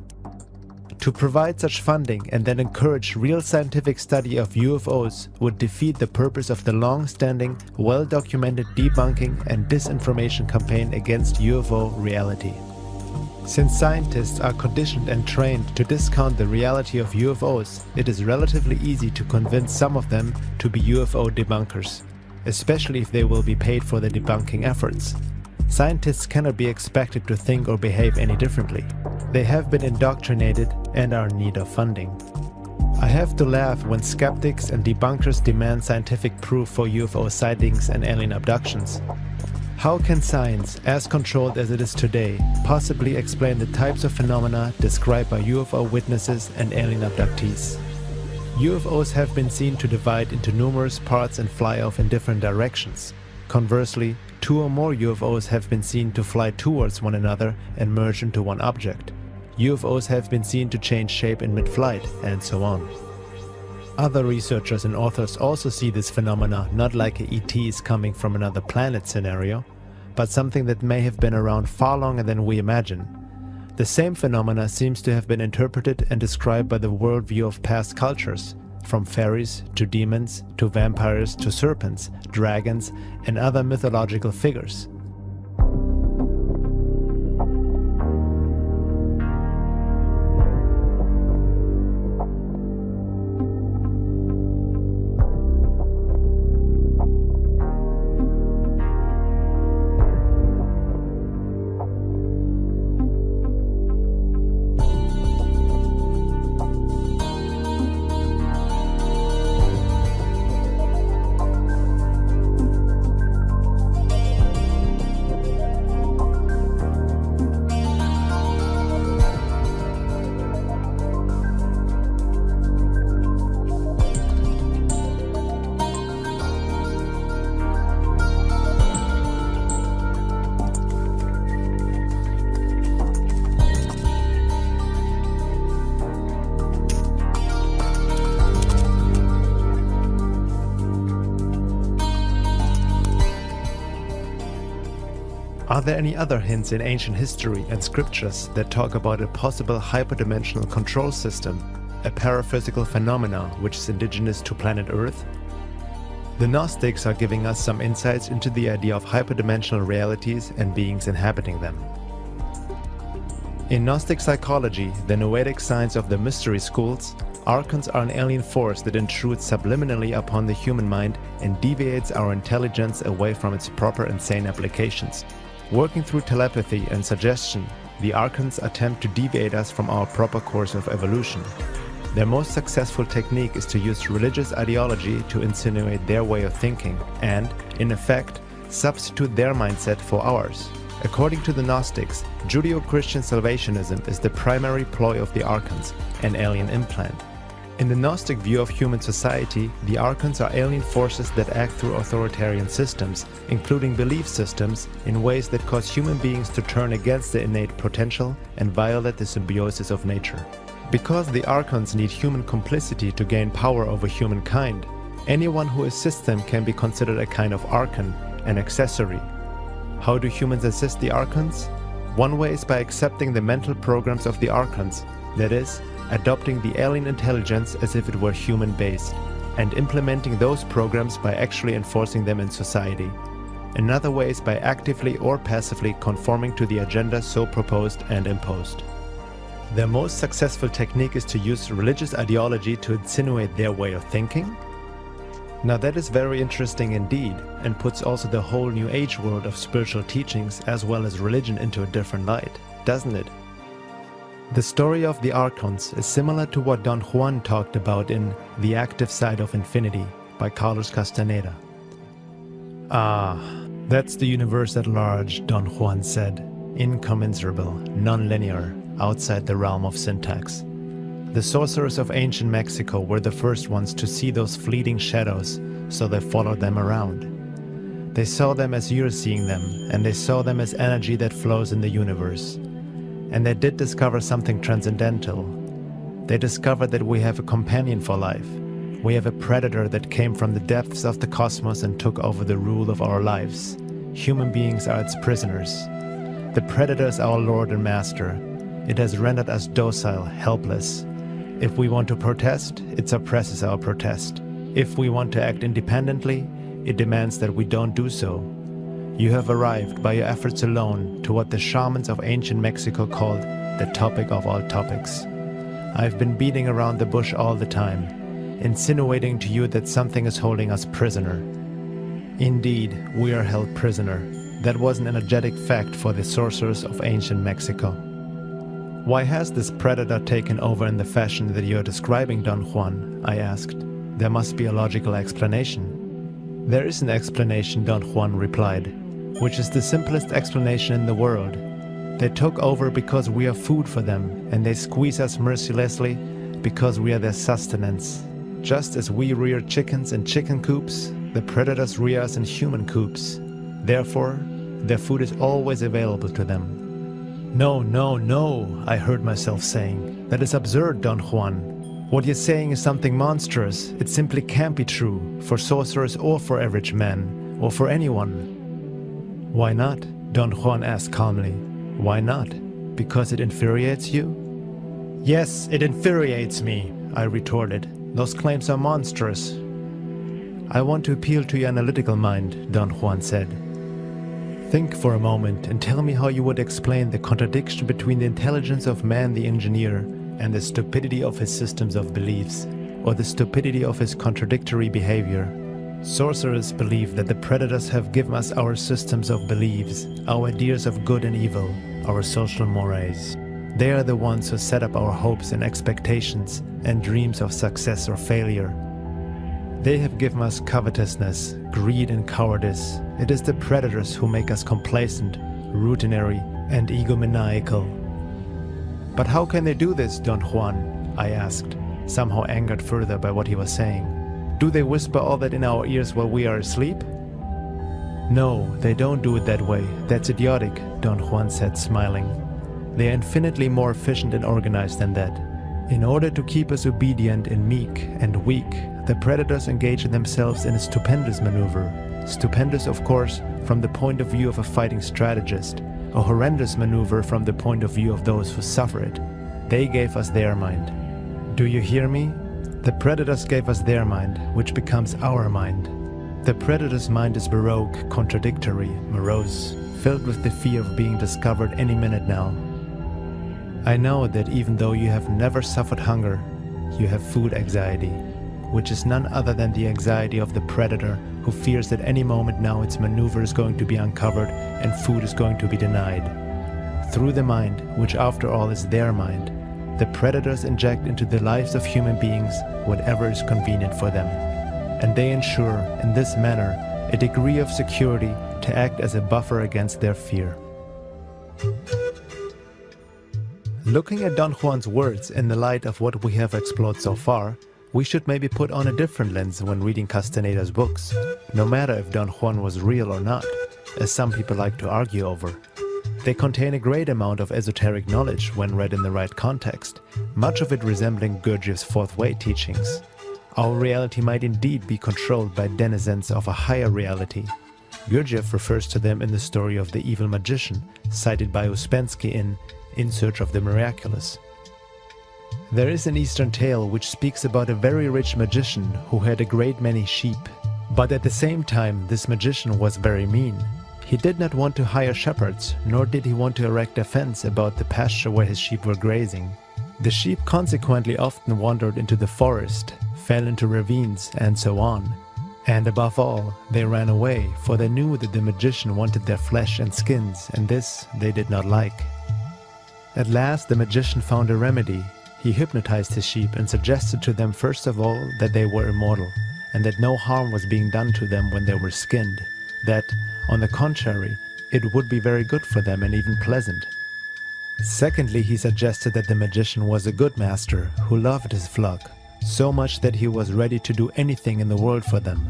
To provide such funding and then encourage real scientific study of UFOs would defeat the purpose of the long-standing, well-documented debunking and disinformation campaign against UFO reality. Since scientists are conditioned and trained to discount the reality of UFOs, it is relatively easy to convince some of them to be UFO debunkers, especially if they will be paid for their debunking efforts. Scientists cannot be expected to think or behave any differently. They have been indoctrinated and are in need of funding. I have to laugh when skeptics and debunkers demand scientific proof for UFO sightings and alien abductions. How can science, as controlled as it is today, possibly explain the types of phenomena described by UFO witnesses and alien abductees? UFOs have been seen to divide into numerous parts and fly off in different directions. Conversely, 2 or more UFOs have been seen to fly towards one another and merge into one object. UFOs have been seen to change shape in mid-flight, and so on. Other researchers and authors also see this phenomena not like a ET is coming from another planet scenario, but something that may have been around far longer than we imagine. The same phenomena seems to have been interpreted and described by the worldview of past cultures, from fairies to demons to vampires to serpents, dragons, and other mythological figures. Are there any other hints in ancient history and scriptures that talk about a possible hyperdimensional control system, a paraphysical phenomena which is indigenous to planet Earth? The Gnostics are giving us some insights into the idea of hyperdimensional realities and beings inhabiting them. In Gnostic psychology, the Noetic science of the mystery schools, archons are an alien force that intrudes subliminally upon the human mind and deviates our intelligence away from its proper and sane applications. Working through telepathy and suggestion, the archons attempt to deviate us from our proper course of evolution. Their most successful technique is to use religious ideology to insinuate their way of thinking and, in effect, substitute their mindset for ours. According to the Gnostics, Judeo-Christian salvationism is the primary ploy of the archons, an alien implant. In the Gnostic view of human society, the archons are alien forces that act through authoritarian systems, including belief systems, in ways that cause human beings to turn against their innate potential and violate the symbiosis of nature. Because the archons need human complicity to gain power over humankind, anyone who assists them can be considered a kind of archon, an accessory. How do humans assist the archons? One way is by accepting the mental programs of the archons, that is, adopting the alien intelligence as if it were human-based, and implementing those programs by actually enforcing them in society. Another way is by actively or passively conforming to the agenda so proposed and imposed. Their most successful technique is to use religious ideology to insinuate their way of thinking. Now that is very interesting indeed, and puts also the whole New Age world of spiritual teachings as well as religion into a different light, doesn't it? The story of the archons is similar to what Don Juan talked about in The Active Side of Infinity by Carlos Castaneda. Ah, that's the universe at large, Don Juan said, incommensurable, non-linear, outside the realm of syntax. The sorcerers of ancient Mexico were the first ones to see those fleeting shadows, so they followed them around. They saw them as you're seeing them, and they saw them as energy that flows in the universe. And they did discover something transcendental. They discovered that we have a companion for life. We have a predator that came from the depths of the cosmos and took over the rule of our lives. Human beings are its prisoners. The predator is our lord and master. It has rendered us docile, helpless. If we want to protest, it suppresses our protest. If we want to act independently, it demands that we don't do so. You have arrived by your efforts alone to what the shamans of ancient Mexico called the topic of all topics. I've been beating around the bush all the time, insinuating to you that something is holding us prisoner. Indeed, we are held prisoner. That was an energetic fact for the sorcerers of ancient Mexico. Why has this predator taken over in the fashion that you're describing, Don Juan? I asked. There must be a logical explanation. There is an explanation, Don Juan replied, which is the simplest explanation in the world. They took over because we are food for them, and they squeeze us mercilessly because we are their sustenance. Just as we rear chickens in chicken coops, the predators rear us in human coops. Therefore, their food is always available to them. No, no, no, I heard myself saying. That is absurd, Don Juan. What you're saying is something monstrous. It simply can't be true, for sorcerers or for average men, or for anyone. Why not? Don Juan asked calmly. Why not? Because it infuriates you? Yes, it infuriates me, I retorted. Those claims are monstrous. I want to appeal to your analytical mind, Don Juan said. Think for a moment and tell me how you would explain the contradiction between the intelligence of man the engineer and the stupidity of his systems of beliefs, or the stupidity of his contradictory behavior. Sorcerers believe that the predators have given us our systems of beliefs, our ideas of good and evil, our social mores. They are the ones who set up our hopes and expectations and dreams of success or failure. They have given us covetousness, greed and cowardice. It is the predators who make us complacent, routinary and egomaniacal. But how can they do this, Don Juan? I asked, somehow angered further by what he was saying. Do they whisper all that in our ears while we are asleep? No, they don't do it that way. That's idiotic, Don Juan said, smiling. They are infinitely more efficient and organized than that. In order to keep us obedient and meek and weak, the predators engage themselves in a stupendous maneuver. Stupendous, of course, from the point of view of a fighting strategist. A horrendous maneuver from the point of view of those who suffer it. They gave us their mind. Do you hear me? The predators gave us their mind, which becomes our mind. The predator's mind is baroque, contradictory, morose, filled with the fear of being discovered any minute now. I know that even though you have never suffered hunger, you have food anxiety, which is none other than the anxiety of the predator who fears that any moment now its maneuver is going to be uncovered and food is going to be denied. Through the mind, which after all is their mind, the predators inject into the lives of human beings whatever is convenient for them. And they ensure, in this manner, a degree of security to act as a buffer against their fear. Looking at Don Juan's words in the light of what we have explored so far, we should maybe put on a different lens when reading Castaneda's books, no matter if Don Juan was real or not, as some people like to argue over. They contain a great amount of esoteric knowledge when read in the right context, much of it resembling Gurdjieff's fourth way teachings. Our reality might indeed be controlled by denizens of a higher reality. Gurdjieff refers to them in the story of the evil magician, cited by Ouspensky in Search of the Miraculous. There is an Eastern tale which speaks about a very rich magician who had a great many sheep. But at the same time, this magician was very mean. He did not want to hire shepherds, nor did he want to erect a fence about the pasture where his sheep were grazing. The sheep consequently often wandered into the forest, fell into ravines, and so on. And above all, they ran away, for they knew that the magician wanted their flesh and skins, and this they did not like. At last the magician found a remedy. He hypnotized his sheep and suggested to them first of all that they were immortal, and that no harm was being done to them when they were skinned, that, on the contrary, it would be very good for them and even pleasant. Secondly, he suggested that the magician was a good master who loved his flock, so much that he was ready to do anything in the world for them.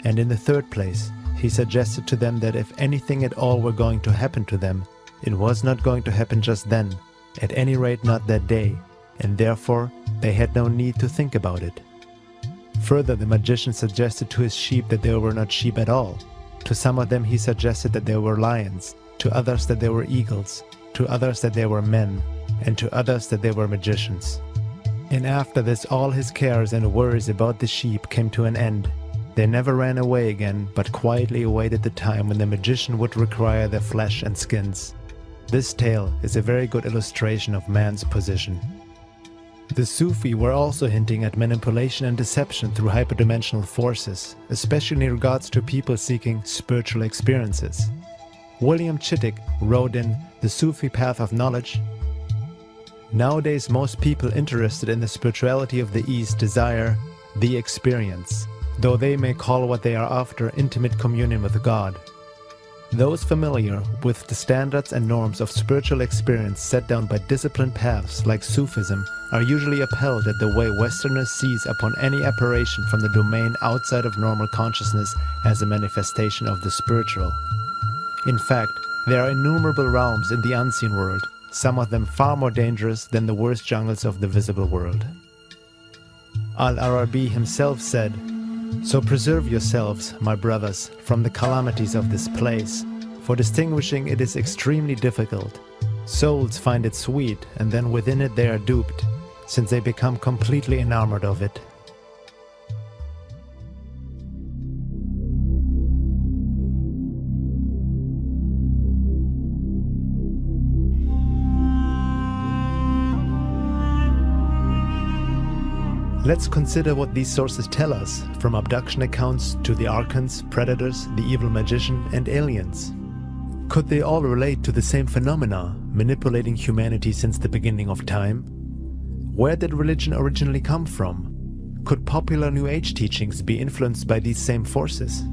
And in the third place, he suggested to them that if anything at all were going to happen to them, it was not going to happen just then, at any rate not that day, and therefore they had no need to think about it. Further, the magician suggested to his sheep that they were not sheep at all. To some of them he suggested that they were lions, to others that they were eagles, to others that they were men, and to others that they were magicians. And after this all his cares and worries about the sheep came to an end. They never ran away again, but quietly awaited the time when the magician would require their flesh and skins. This tale is a very good illustration of man's position. The Sufi were also hinting at manipulation and deception through hyperdimensional forces, especially in regards to people seeking spiritual experiences. William Chittick wrote in The Sufi Path of Knowledge, "Nowadays most people interested in the spirituality of the East desire the experience, though they may call what they are after intimate communion with God. Those familiar with the standards and norms of spiritual experience set down by disciplined paths like Sufism are usually appalled at the way Westerners seize upon any apparition from the domain outside of normal consciousness as a manifestation of the spiritual. In fact, there are innumerable realms in the unseen world, some of them far more dangerous than the worst jungles of the visible world." Al-Arabi himself said, "So preserve yourselves, my brothers, from the calamities of this place, for distinguishing it is extremely difficult. Souls find it sweet, and then within it they are duped, since they become completely enamored of it." Let's consider what these sources tell us, from abduction accounts to the archons, predators, the evil magician, and aliens. Could they all relate to the same phenomena, manipulating humanity since the beginning of time? Where did religion originally come from? Could popular New Age teachings be influenced by these same forces?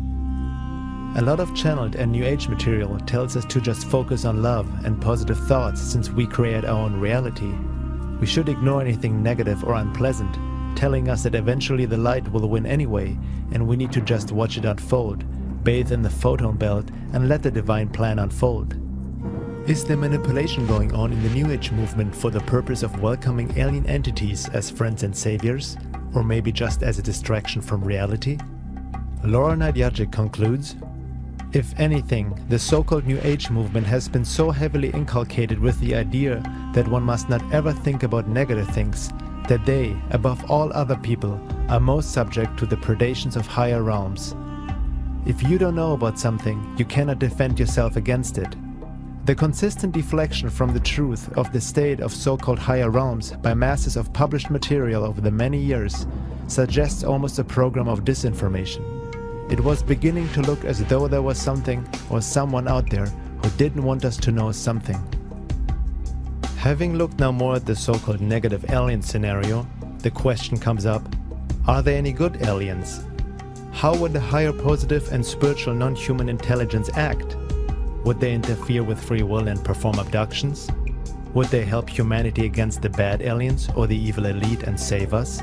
A lot of channeled and New Age material tells us to just focus on love and positive thoughts since we create our own reality. We should ignore anything negative or unpleasant, telling us that eventually the light will win anyway, and we need to just watch it unfold, bathe in the photon belt, and let the divine plan unfold. Is there manipulation going on in the New Age movement for the purpose of welcoming alien entities as friends and saviors, or maybe just as a distraction from reality? Laura Nadjajic concludes, "If anything, the so-called New Age movement has been so heavily inculcated with the idea that one must not ever think about negative things, that they, above all other people, are most subject to the predations of higher realms. If you don't know about something, you cannot defend yourself against it. The consistent deflection from the truth of the state of so-called higher realms by masses of published material over the many years suggests almost a program of disinformation. It was beginning to look as though there was something or someone out there who didn't want us to know something." Having looked now more at the so-called negative alien scenario, the question comes up, are there any good aliens? How would the higher positive and spiritual non-human intelligence act? Would they interfere with free will and perform abductions? Would they help humanity against the bad aliens or the evil elite and save us?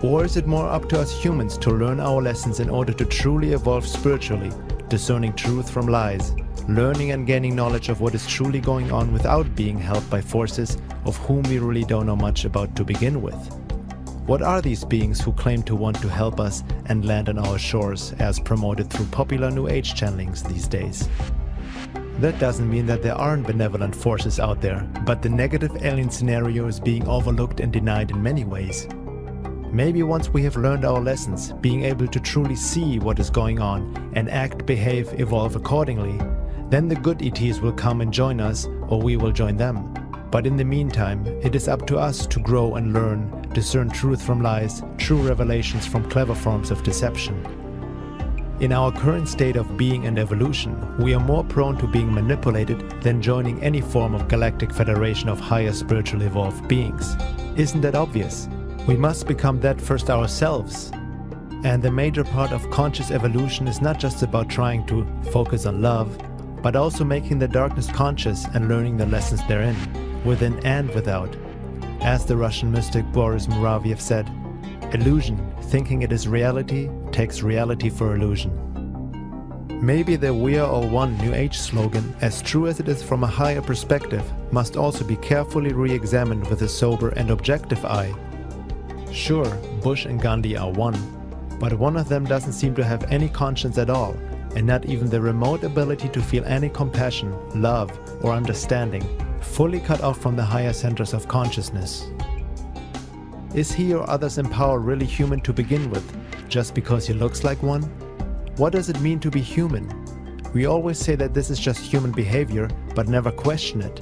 Or is it more up to us humans to learn our lessons in order to truly evolve spiritually, discerning truth from lies, learning and gaining knowledge of what is truly going on without being held by forces of whom we really don't know much about to begin with? What are these beings who claim to want to help us and land on our shores as promoted through popular New Age channelings these days? That doesn't mean that there aren't benevolent forces out there, but the negative alien scenario is being overlooked and denied in many ways. Maybe once we have learned our lessons, being able to truly see what is going on and act, behave, evolve accordingly, then the good ETs will come and join us, or we will join them. But in the meantime, it is up to us to grow and learn, discern truth from lies, true revelations from clever forms of deception. In our current state of being and evolution, we are more prone to being manipulated than joining any form of galactic federation of higher spiritually evolved beings. Isn't that obvious? We must become that first ourselves. And the major part of conscious evolution is not just about trying to focus on love, but also making the darkness conscious and learning the lessons therein, within and without. As the Russian mystic Boris Muraviev said, "Illusion, thinking it is reality, takes reality for illusion." Maybe the "We are all one" New Age slogan, as true as it is from a higher perspective, must also be carefully re-examined with a sober and objective eye. Sure, Bush and Gandhi are one, but one of them doesn't seem to have any conscience at all, and not even the remote ability to feel any compassion, love, or understanding, fully cut off from the higher centers of consciousness. Is he or others in power really human to begin with, just because he looks like one? What does it mean to be human? We always say that this is just human behavior, but never question it.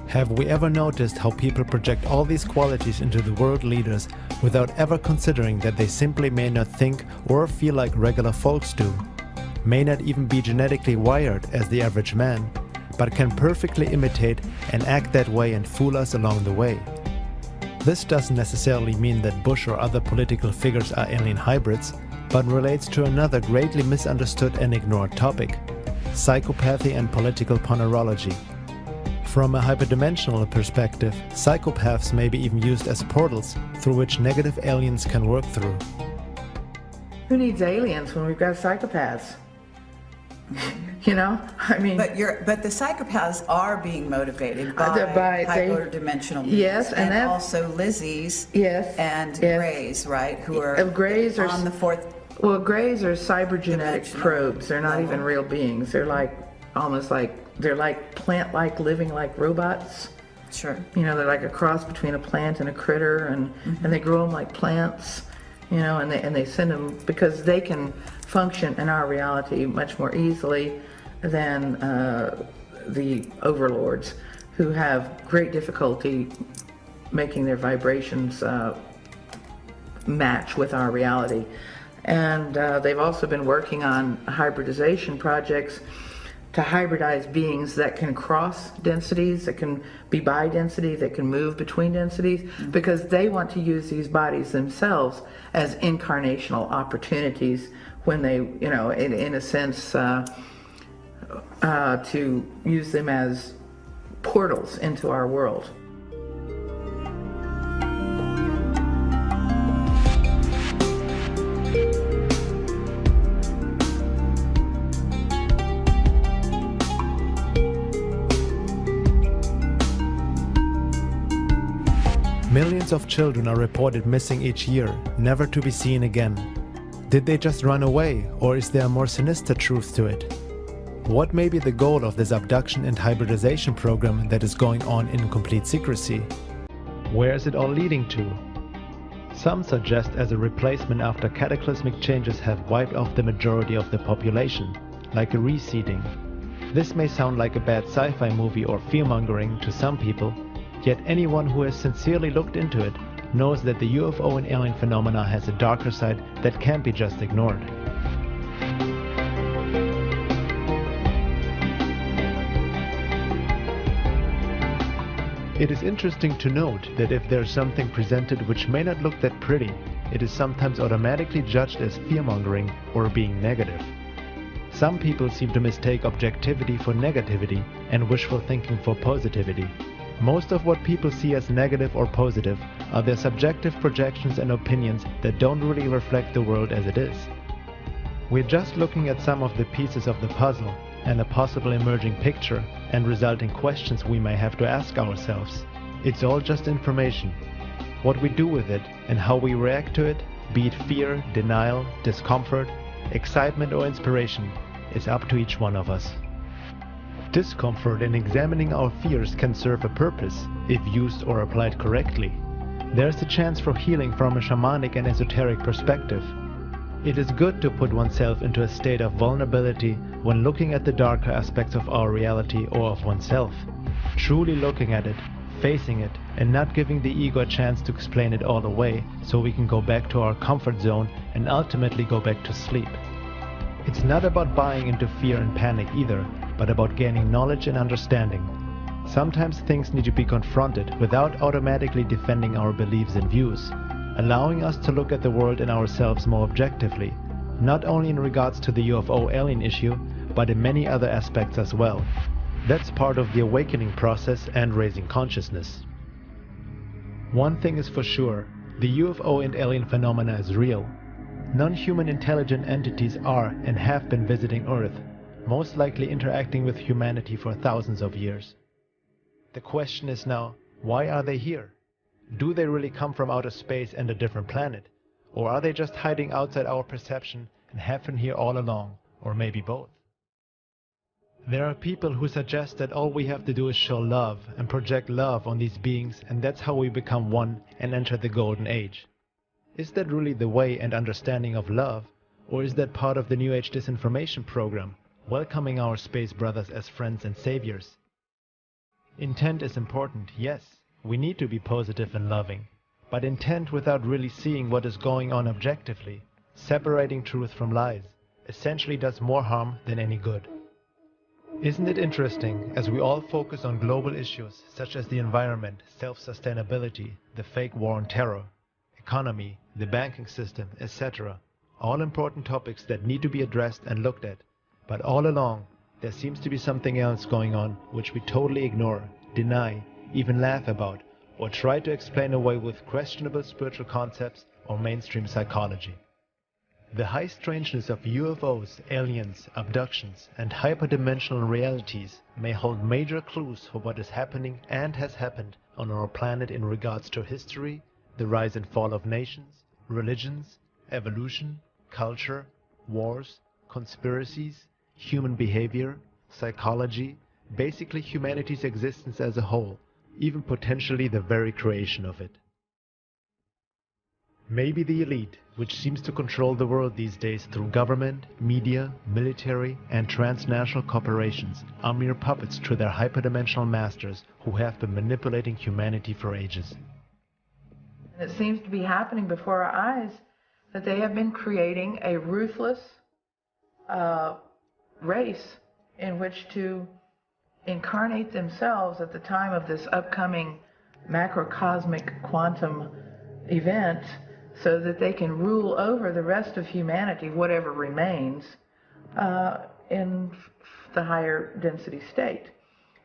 Have we ever noticed how people project all these qualities into the world leaders without ever considering that they simply may not think or feel like regular folks do, may not even be genetically wired as the average man, but can perfectly imitate and act that way and fool us along the way? This doesn't necessarily mean that Bush or other political figures are alien hybrids, but relates to another greatly misunderstood and ignored topic: psychopathy and political ponerology. From a hyperdimensional perspective, psychopaths may be even used as portals through which negative aliens can work through. Who needs aliens when we've got psychopaths? You know, I mean... But the psychopaths are being motivated by hyperdimensional beings. Yes, and also Lizzie's and Greys, right? Who are Greys are on the fourth... Well, Greys are cybergenetic probes. They're not even real beings. They're like, almost like, they're like plant-like, living like robots. Sure. You know, they're like a cross between a plant and a critter, and they grow them like plants, you know, and they send them because they can function in our reality much more easily than the overlords, who have great difficulty making their vibrations match with our reality. And they've also been working on hybridization projects to hybridize beings that can cross densities, that can be bi-density, that can move between densities, because they want to use these bodies themselves as incarnational opportunities when they, you know, in a sense, to use them as portals into our world. Millions of children are reported missing each year, never to be seen again. Did they just run away, or is there a more sinister truth to it? What may be the goal of this abduction and hybridization program that is going on in complete secrecy? Where is it all leading to? Some suggest as a replacement after cataclysmic changes have wiped off the majority of the population, like a reseeding. This may sound like a bad sci-fi movie or fear-mongering to some people, yet anyone who has sincerely looked into it knows that the UFO and alien phenomena has a darker side that can't be just ignored. It is interesting to note that if there is something presented which may not look that pretty, it is sometimes automatically judged as fear-mongering or being negative. Some people seem to mistake objectivity for negativity and wishful thinking for positivity. Most of what people see as negative or positive are their subjective projections and opinions that don't really reflect the world as it is. We're just looking at some of the pieces of the puzzle and a possible emerging picture and resulting questions we may have to ask ourselves. It's all just information. What we do with it and how we react to it, be it fear, denial, discomfort, excitement or inspiration, is up to each one of us. Discomfort in examining our fears can serve a purpose if used or applied correctly. There's a chance for healing from a shamanic and esoteric perspective. It is good to put oneself into a state of vulnerability when looking at the darker aspects of our reality or of oneself, truly looking at it, facing it, and not giving the ego a chance to explain it all away so we can go back to our comfort zone and ultimately go back to sleep. It's not about buying into fear and panic either, but about gaining knowledge and understanding. Sometimes things need to be confronted without automatically defending our beliefs and views, allowing us to look at the world and ourselves more objectively, not only in regards to the UFO alien issue, but in many other aspects as well. That's part of the awakening process and raising consciousness. One thing is for sure, the UFO and alien phenomena is real. Non-human intelligent entities are and have been visiting Earth, most likely interacting with humanity for thousands of years. The question is now, why are they here? Do they really come from outer space and a different planet? Or are they just hiding outside our perception and have been here all along, or maybe both? There are people who suggest that all we have to do is show love and project love on these beings, and that's how we become one and enter the golden age. Is that really the way and understanding of love, or is that part of the New Age disinformation program, welcoming our space brothers as friends and saviors? Intent is important, yes, we need to be positive and loving, but intent without really seeing what is going on objectively, separating truth from lies, essentially does more harm than any good. Isn't it interesting, as we all focus on global issues such as the environment, self-sustainability, the fake war on terror, economy, the banking system, etc., all important topics that need to be addressed and looked at, but all along there seems to be something else going on which we totally ignore, deny, even laugh about, or try to explain away with questionable spiritual concepts or mainstream psychology. The high strangeness of UFOs, aliens, abductions, and hyperdimensional realities may hold major clues for what is happening and has happened on our planet in regards to history, the rise and fall of nations, religions, evolution, culture, wars, conspiracies, human behavior, psychology, basically humanity's existence as a whole, even potentially the very creation of it. Maybe the elite, which seems to control the world these days through government, media, military, and transnational corporations, are mere puppets to their hyperdimensional masters who have been manipulating humanity for ages. And it seems to be happening before our eyes that they have been creating a ruthless race in which to incarnate themselves at the time of this upcoming macrocosmic quantum event, so that they can rule over the rest of humanity, whatever remains, in the higher density state.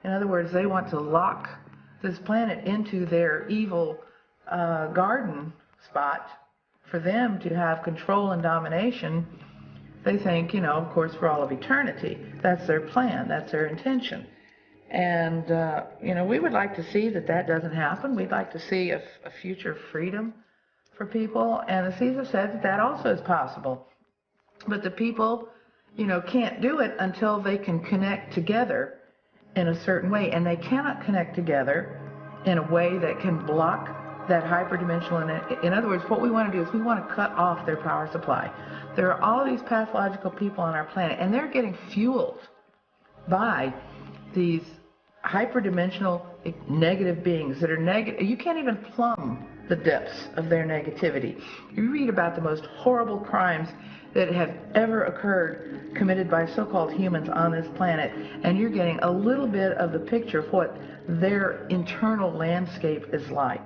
In other words, they want to lock this planet into their evil garden spot for them to have control and domination. They think, of course, for all of eternity. That's their plan. That's their intention. And, we would like to see that doesn't happen. We'd like to see a future freedom for people, and the Caesar said that also is possible. But the people, can't do it until they can connect together in a certain way, and they cannot connect together in a way that can block that hyperdimensional. In other words, what we want to do is we want to cut off their power supply. There are all these pathological people on our planet, and they're getting fueled by these hyperdimensional negative beings that are negative. You can't even plumb the depths of their negativity. You read about the most horrible crimes that have ever occurred committed by so-called humans on this planet, and you're getting a little bit of the picture of what their internal landscape is like.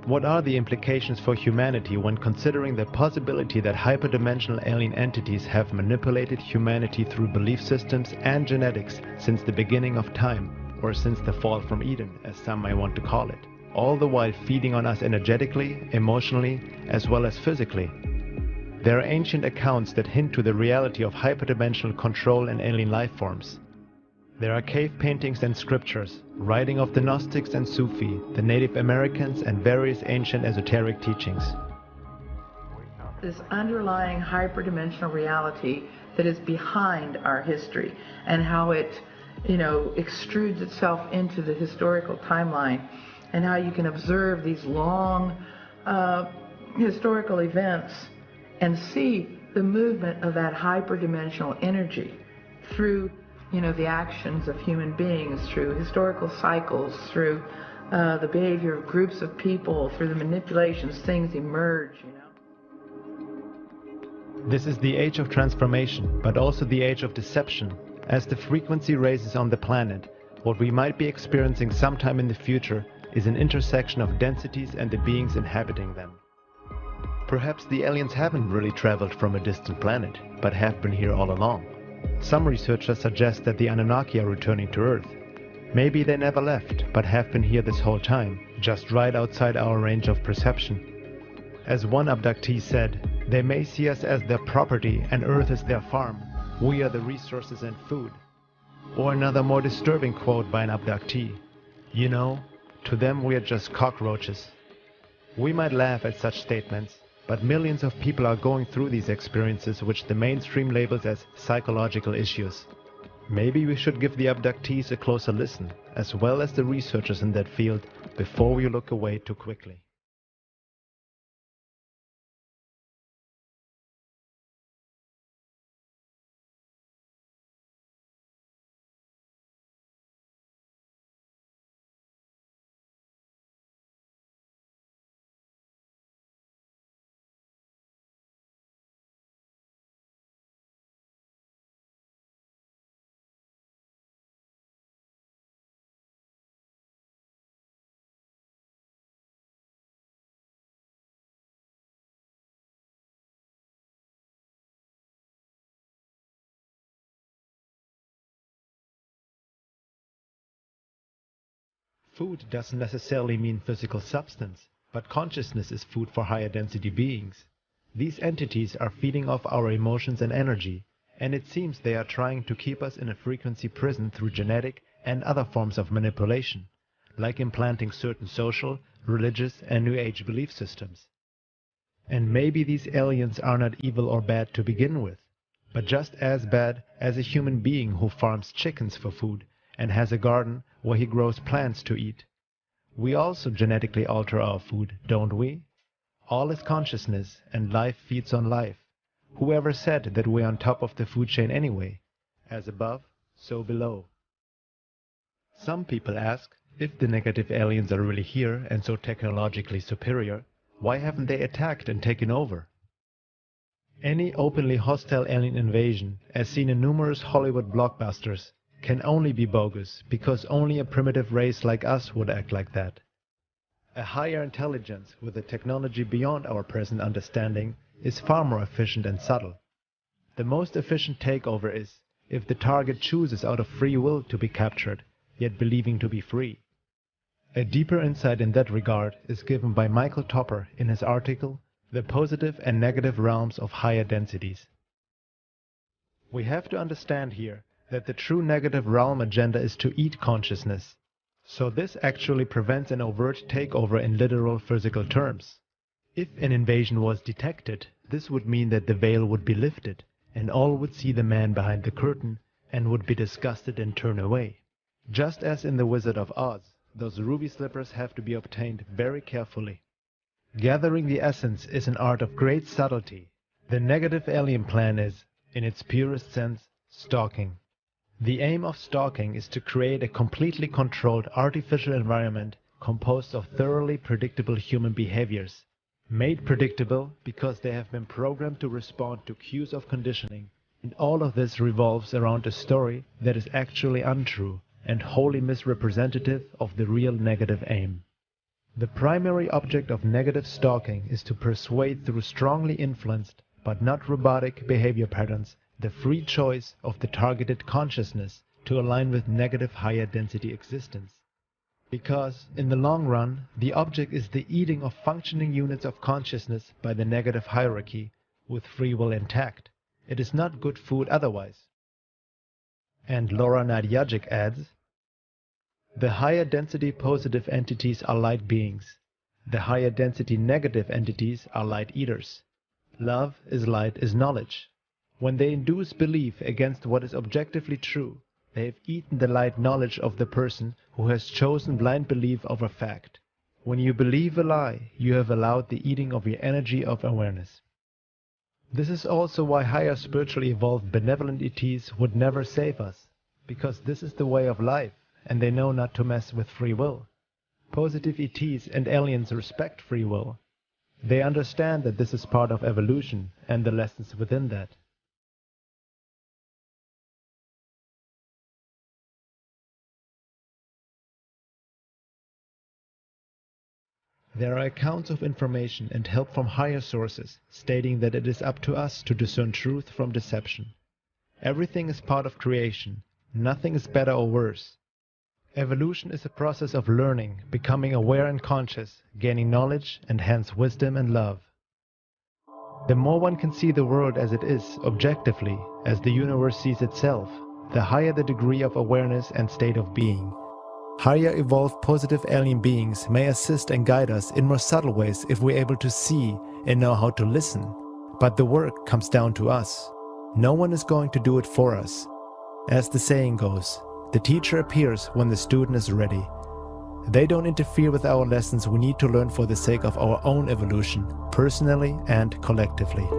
What are the implications for humanity when considering the possibility that hyperdimensional alien entities have manipulated humanity through belief systems and genetics since the beginning of time, or since the fall from Eden, as some may want to call it, all the while feeding on us energetically, emotionally, as well as physically? There are ancient accounts that hint to the reality of hyperdimensional control in alien life forms. There are cave paintings and scriptures, writing of the Gnostics and Sufi, the Native Americans, and various ancient esoteric teachings. This underlying hyperdimensional reality that is behind our history, and how it, extrudes itself into the historical timeline, and how you can observe these long historical events and see the movement of that hyperdimensional energy through the actions of human beings, through historical cycles, through the behavior of groups of people, through the manipulations, things emerge, This is the age of transformation, but also the age of deception. As the frequency raises on the planet, what we might be experiencing sometime in the future is an intersection of densities and the beings inhabiting them. Perhaps the aliens haven't really traveled from a distant planet, but have been here all along. Some researchers suggest that the Anunnaki are returning to Earth. Maybe they never left, but have been here this whole time, just right outside our range of perception. As one abductee said, they may see us as their property and Earth is their farm. We are the resources and food. Or another more disturbing quote by an abductee, to them we are just cockroaches. We might laugh at such statements, but millions of people are going through these experiences which the mainstream labels as psychological issues. Maybe we should give the abductees a closer listen, as well as the researchers in that field, before we look away too quickly. Food doesn't necessarily mean physical substance, but consciousness is food for higher density beings. These entities are feeding off our emotions and energy, and it seems they are trying to keep us in a frequency prison through genetic and other forms of manipulation, like implanting certain social, religious, and New Age belief systems. And maybe these aliens are not evil or bad to begin with, but just as bad as a human being who farms chickens for food and has a garden where he grows plants to eat. We also genetically alter our food, don't we? All is consciousness, and life feeds on life. Whoever said that we're on top of the food chain anyway? As above, so below. Some people ask, if the negative aliens are really here and so technologically superior, why haven't they attacked and taken over? Any openly hostile alien invasion, as seen in numerous Hollywood blockbusters, can only be bogus because only a primitive race like us would act like that. A higher intelligence with a technology beyond our present understanding is far more efficient and subtle. The most efficient takeover is if the target chooses out of free will to be captured, yet believing to be free. A deeper insight in that regard is given by Michael Topper in his article, The Positive and Negative Realms of Higher Densities. We have to understand here that the true negative realm agenda is to eat consciousness. So this actually prevents an overt takeover in literal physical terms. If an invasion was detected, this would mean that the veil would be lifted, and all would see the man behind the curtain and would be disgusted and turn away. Just as in The Wizard of Oz, those ruby slippers have to be obtained very carefully. Gathering the essence is an art of great subtlety. The negative alien plan is, in its purest sense, stalking. The aim of stalking is to create a completely controlled artificial environment composed of thoroughly predictable human behaviors, made predictable because they have been programmed to respond to cues of conditioning, and all of this revolves around a story that is actually untrue and wholly misrepresentative of the real negative aim. The primary object of negative stalking is to persuade through strongly influenced but not robotic behavior patterns the free choice of the targeted consciousness to align with negative higher density existence. Because, in the long run, the object is the eating of functioning units of consciousness by the negative hierarchy, with free will intact. It is not good food otherwise. And Laura Nadjajic adds, the higher density positive entities are light beings. The higher density negative entities are light eaters. Love is light is knowledge. When they induce belief against what is objectively true, they have eaten the light knowledge of the person who has chosen blind belief over fact. When you believe a lie, you have allowed the eating of your energy of awareness. This is also why higher spiritually evolved benevolent ETs would never save us, because this is the way of life, and they know not to mess with free will. Positive ETs and aliens respect free will. They understand that this is part of evolution and the lessons within that. There are accounts of information and help from higher sources stating that it is up to us to discern truth from deception. Everything is part of creation. Nothing is better or worse. Evolution is a process of learning, becoming aware and conscious, gaining knowledge and hence wisdom and love. The more one can see the world as it is, objectively, as the universe sees itself, the higher the degree of awareness and state of being. Higher evolved positive alien beings may assist and guide us in more subtle ways if we're able to see and know how to listen. But the work comes down to us. No one is going to do it for us. As the saying goes, the teacher appears when the student is ready. They don't interfere with our lessons we need to learn for the sake of our own evolution, personally and collectively.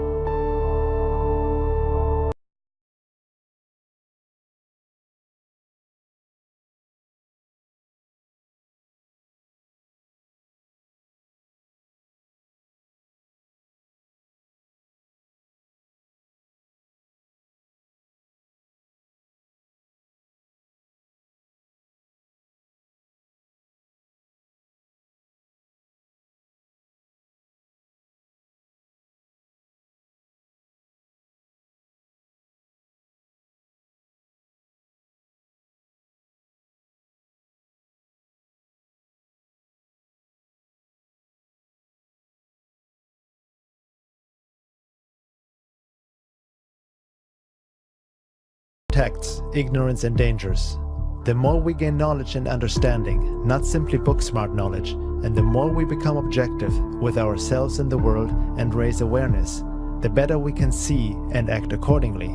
Protects ignorance and dangers. The more we gain knowledge and understanding, not simply book-smart knowledge, and the more we become objective with ourselves and the world and raise awareness, the better we can see and act accordingly.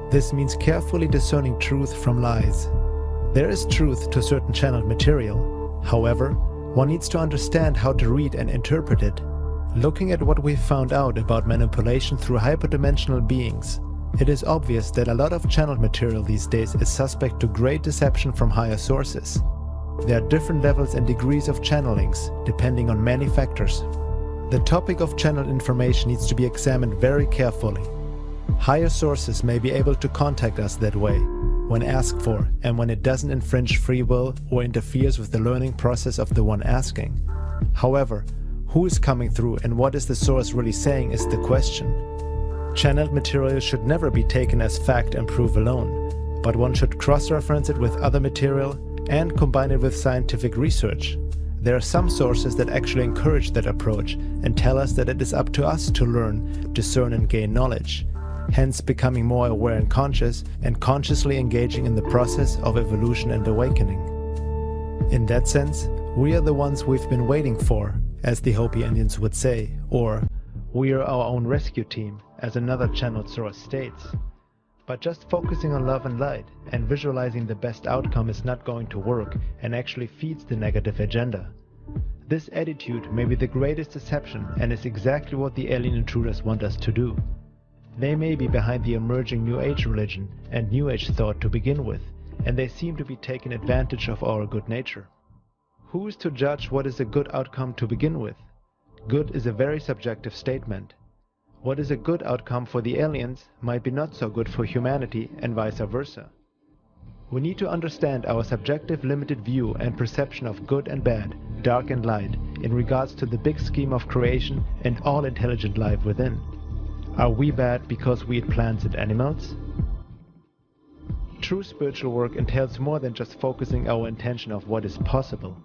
This means carefully discerning truth from lies. There is truth to certain channeled material. However, one needs to understand how to read and interpret it. Looking at what we've found out about manipulation through hyperdimensional beings, it is obvious that a lot of channeled material these days is suspect to great deception from higher sources. There are different levels and degrees of channelings, depending on many factors. The topic of channeled information needs to be examined very carefully. Higher sources may be able to contact us that way, when asked for, and when it doesn't infringe free will or interferes with the learning process of the one asking. However, who is coming through and what is the source really saying is the question. Channeled material should never be taken as fact and proof alone, but one should cross-reference it with other material and combine it with scientific research. There are some sources that actually encourage that approach and tell us that it is up to us to learn, discern and gain knowledge, hence becoming more aware and consciously engaging in the process of evolution and awakening. In that sense, we are the ones we've been waiting for, as the Hopi Indians would say, or we are our own rescue team, as another channeled source states. But just focusing on love and light and visualizing the best outcome is not going to work and actually feeds the negative agenda. This attitude may be the greatest deception and is exactly what the alien intruders want us to do. They may be behind the emerging New Age religion and New Age thought to begin with, and they seem to be taking advantage of our good nature. Who is to judge what is a good outcome to begin with? Good is a very subjective statement. What is a good outcome for the aliens might be not so good for humanity and vice versa. We need to understand our subjective limited view and perception of good and bad, dark and light, in regards to the big scheme of creation and all intelligent life within. Are we bad because we eat plants and animals? True spiritual work entails more than just focusing our attention of what is possible.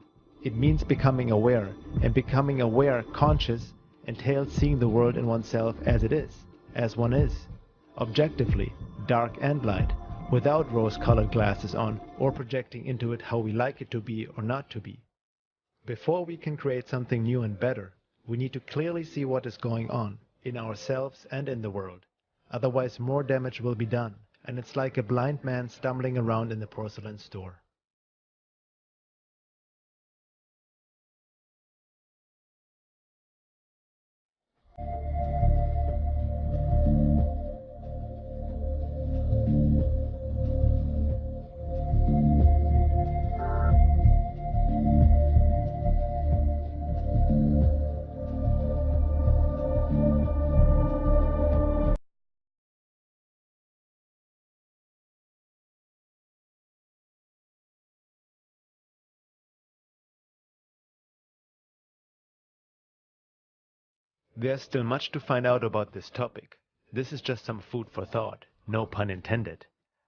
It means becoming aware, and becoming aware, conscious, entails seeing the world and oneself as it is, as one is, objectively, dark and light, without rose-colored glasses on or projecting into it how we like it to be or not to be. Before we can create something new and better, we need to clearly see what is going on in ourselves and in the world. Otherwise more damage will be done, and it's like a blind man stumbling around in the porcelain store. There's still much to find out about this topic. This is just some food for thought, no pun intended.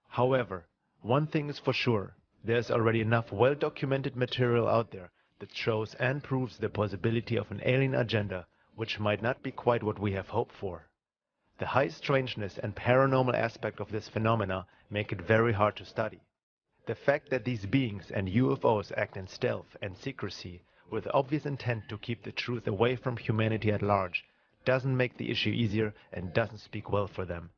However, one thing is for sure, there's already enough well-documented material out there that shows and proves the possibility of an alien agenda which might not be quite what we have hoped for. The high strangeness and paranormal aspect of this phenomena make it very hard to study. The fact that these beings and UFOs act in stealth and secrecy with obvious intent to keep the truth away from humanity at large doesn't make the issue easier and doesn't speak well for them.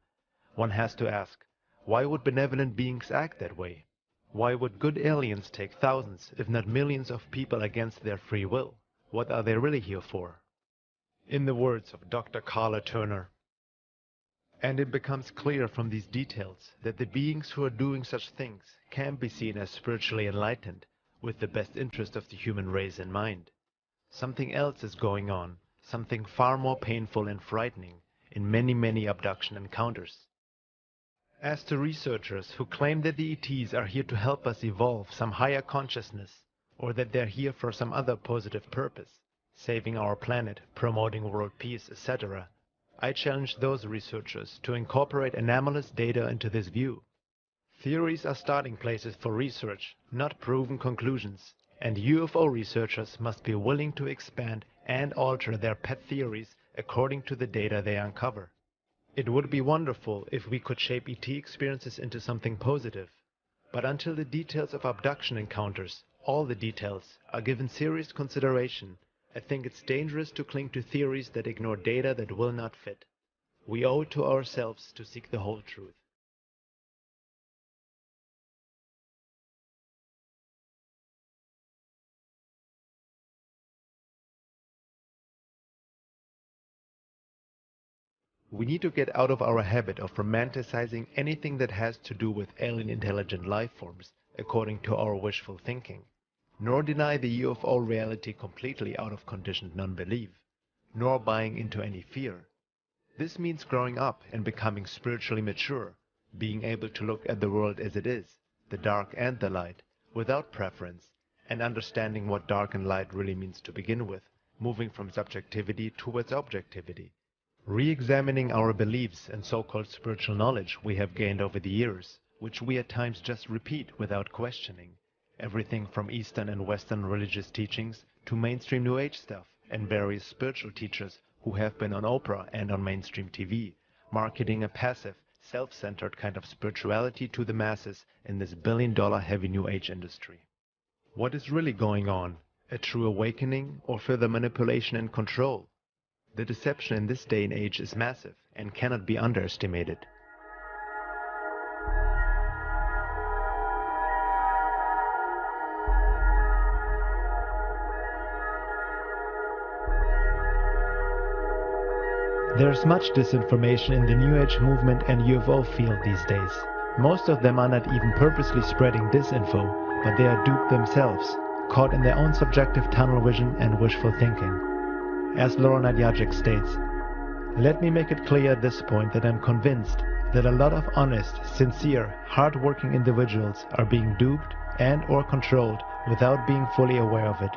One has to ask, why would benevolent beings act that way? Why would good aliens take thousands, if not millions of people against their free will? What are they really here for? In the words of Dr. Carla Turner, and it becomes clear from these details that the beings who are doing such things can be seen as spiritually enlightened, with the best interest of the human race in mind. Something else is going on, something far more painful and frightening in many, many abduction encounters. As to researchers who claim that the ETs are here to help us evolve some higher consciousness, or that they're here for some other positive purpose, saving our planet, promoting world peace, etc., I challenge those researchers to incorporate anomalous data into this view. Theories are starting places for research, not proven conclusions, and UFO researchers must be willing to expand and alter their pet theories according to the data they uncover. It would be wonderful if we could shape ET experiences into something positive, but until the details of abduction encounters, all the details, are given serious consideration, I think it's dangerous to cling to theories that ignore data that will not fit. We owe it to ourselves to seek the whole truth. We need to get out of our habit of romanticizing anything that has to do with alien intelligent life forms according to our wishful thinking, nor deny the UFO reality completely out of conditioned non-belief, nor buying into any fear. This means growing up and becoming spiritually mature, being able to look at the world as it is, the dark and the light, without preference, and understanding what dark and light really means to begin with, moving from subjectivity towards objectivity. Re-examining our beliefs and so-called spiritual knowledge we have gained over the years, which we at times just repeat without questioning. Everything from Eastern and Western religious teachings to mainstream New Age stuff and various spiritual teachers who have been on Oprah and on mainstream TV, marketing a passive, self-centered kind of spirituality to the masses in this billion-dollar heavy New Age industry. What is really going on? A true awakening or further manipulation and control? The deception in this day and age is massive and cannot be underestimated. There's much disinformation in the New Age movement and UFO field these days. Most of them are not even purposely spreading disinfo, but they are duped themselves, caught in their own subjective tunnel vision and wishful thinking. As Laura Nadjajic states, "Let me make it clear at this point that I'm convinced that a lot of honest, sincere, hard-working individuals are being duped and or controlled without being fully aware of it.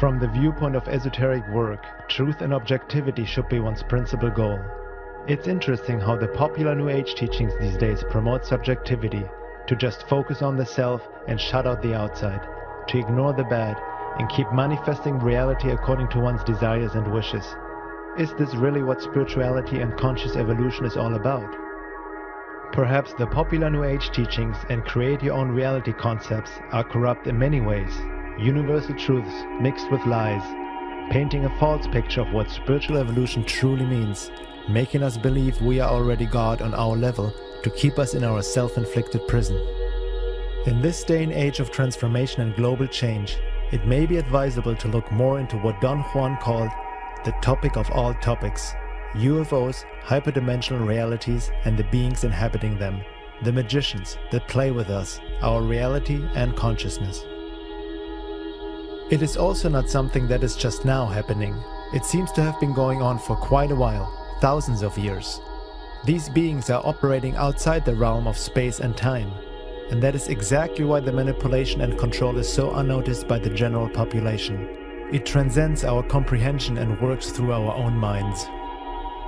From the viewpoint of esoteric work, truth and objectivity should be one's principal goal. It's interesting how the popular New Age teachings these days promote subjectivity, to just focus on the self and shut out the outside, to ignore the bad, and keep manifesting reality according to one's desires and wishes. Is this really what spirituality and conscious evolution is all about? Perhaps the popular New Age teachings and create your own reality concepts are corrupt in many ways, universal truths mixed with lies, painting a false picture of what spiritual evolution truly means, making us believe we are already God on our level to keep us in our self-inflicted prison. In this day and age of transformation and global change, it may be advisable to look more into what Don Juan called the topic of all topics: UFOs, hyperdimensional realities, and the beings inhabiting them, the magicians that play with us, our reality and consciousness. It is also not something that is just now happening. It seems to have been going on for quite a while, thousands of years. These beings are operating outside the realm of space and time. And that is exactly why the manipulation and control is so unnoticed by the general population. It transcends our comprehension and works through our own minds.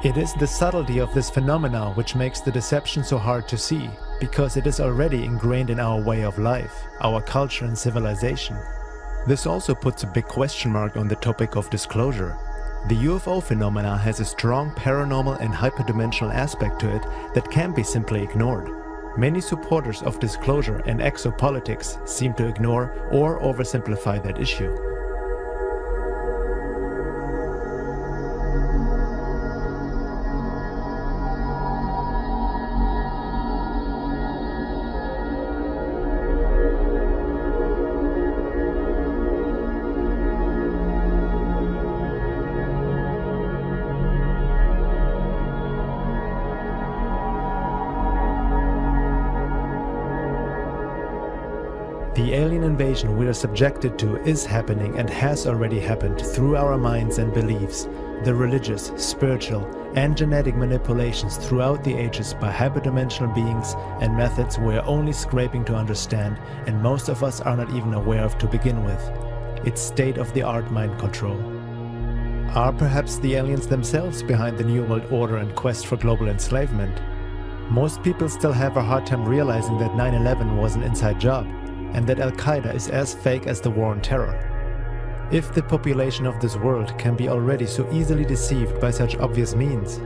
It is the subtlety of this phenomena which makes the deception so hard to see, because it is already ingrained in our way of life, our culture and civilization. This also puts a big question mark on the topic of disclosure. The UFO phenomena has a strong paranormal and hyperdimensional aspect to it that can't be simply ignored. Many supporters of disclosure and exopolitics seem to ignore or oversimplify that issue. The alien invasion we are subjected to is happening and has already happened through our minds and beliefs, the religious, spiritual, and genetic manipulations throughout the ages by hyperdimensional beings and methods we are only scraping to understand and most of us are not even aware of to begin with. It's state-of-the-art mind control. Are perhaps the aliens themselves behind the New World Order and quest for global enslavement? Most people still have a hard time realizing that 9/11 was an inside job, and that Al-Qaeda is as fake as the war on terror. If the population of this world can be already so easily deceived by such obvious means,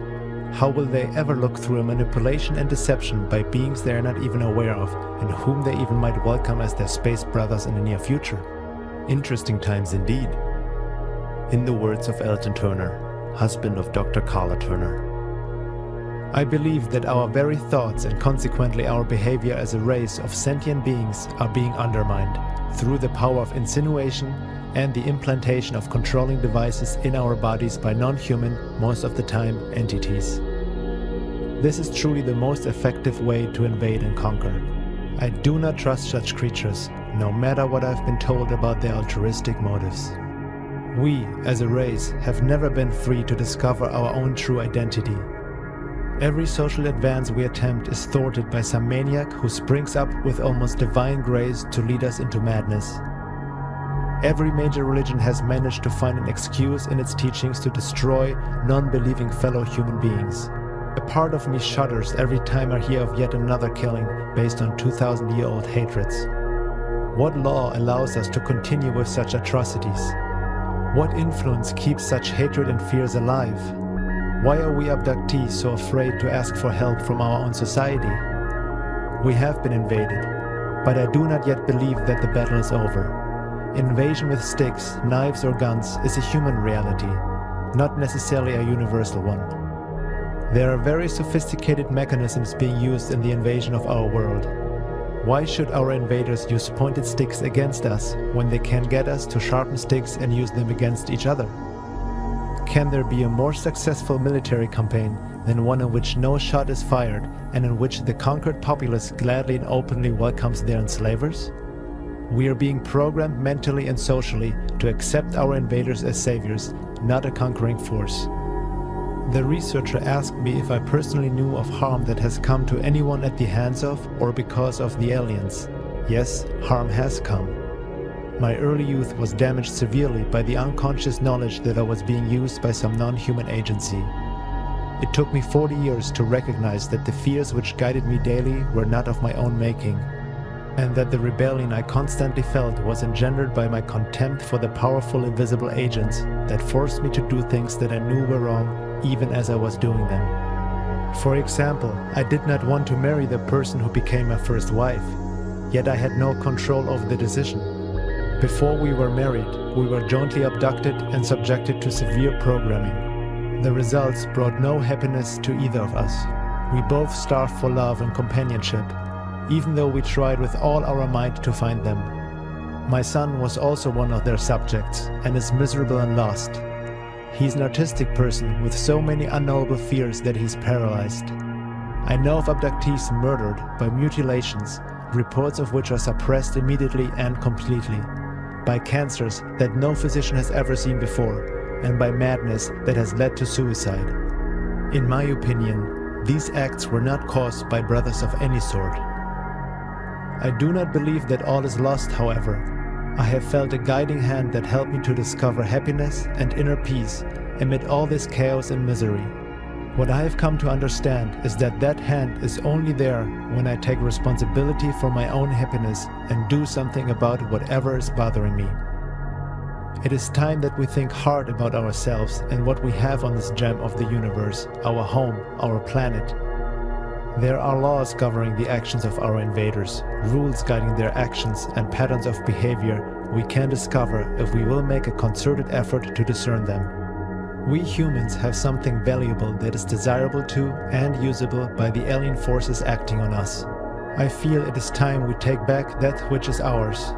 how will they ever look through a manipulation and deception by beings they are not even aware of and whom they even might welcome as their space brothers in the near future? Interesting times indeed. In the words of Elton Turner, husband of Dr. Carla Turner. I believe that our very thoughts and consequently our behavior as a race of sentient beings are being undermined through the power of insinuation and the implantation of controlling devices in our bodies by non-human, most of the time, entities. This is truly the most effective way to invade and conquer. I do not trust such creatures, no matter what I've been told about their altruistic motives. We, as a race, have never been free to discover our own true identity. Every social advance we attempt is thwarted by some maniac who springs up with almost divine grace to lead us into madness. Every major religion has managed to find an excuse in its teachings to destroy non-believing fellow human beings. A part of me shudders every time I hear of yet another killing based on 2,000-year-old hatreds. What law allows us to continue with such atrocities? What influence keeps such hatred and fears alive? Why are we abductees so afraid to ask for help from our own society? We have been invaded, but I do not yet believe that the battle is over. Invasion with sticks, knives or guns is a human reality, not necessarily a universal one. There are very sophisticated mechanisms being used in the invasion of our world. Why should our invaders use pointed sticks against us when they can get us to sharpen sticks and use them against each other? Can there be a more successful military campaign than one in which no shot is fired and in which the conquered populace gladly and openly welcomes their enslavers? We are being programmed mentally and socially to accept our invaders as saviors, not a conquering force. The researcher asked me if I personally knew of harm that has come to anyone at the hands of or because of the aliens. Yes, harm has come. My early youth was damaged severely by the unconscious knowledge that I was being used by some non-human agency. It took me 40 years to recognize that the fears which guided me daily were not of my own making, and that the rebellion I constantly felt was engendered by my contempt for the powerful invisible agents that forced me to do things that I knew were wrong even as I was doing them. For example, I did not want to marry the person who became my first wife, yet I had no control over the decision. Before we were married, we were jointly abducted and subjected to severe programming. The results brought no happiness to either of us. We both starved for love and companionship, even though we tried with all our might to find them. My son was also one of their subjects and is miserable and lost. He's an artistic person with so many unknowable fears that he's paralyzed. I know of abductees murdered by mutilations, reports of which are suppressed immediately and completely, by cancers that no physician has ever seen before, and by madness that has led to suicide. In my opinion, these acts were not caused by brothers of any sort. I do not believe that all is lost, however. I have felt a guiding hand that helped me to discover happiness and inner peace amid all this chaos and misery. What I have come to understand is that that hand is only there when I take responsibility for my own happiness and do something about whatever is bothering me. It is time that we think hard about ourselves and what we have on this gem of the universe, our home, our planet. There are laws governing the actions of our invaders, rules guiding their actions, and patterns of behavior we can discover if we will make a concerted effort to discern them. We humans have something valuable that is desirable to and usable by the alien forces acting on us. I feel it is time we take back that which is ours,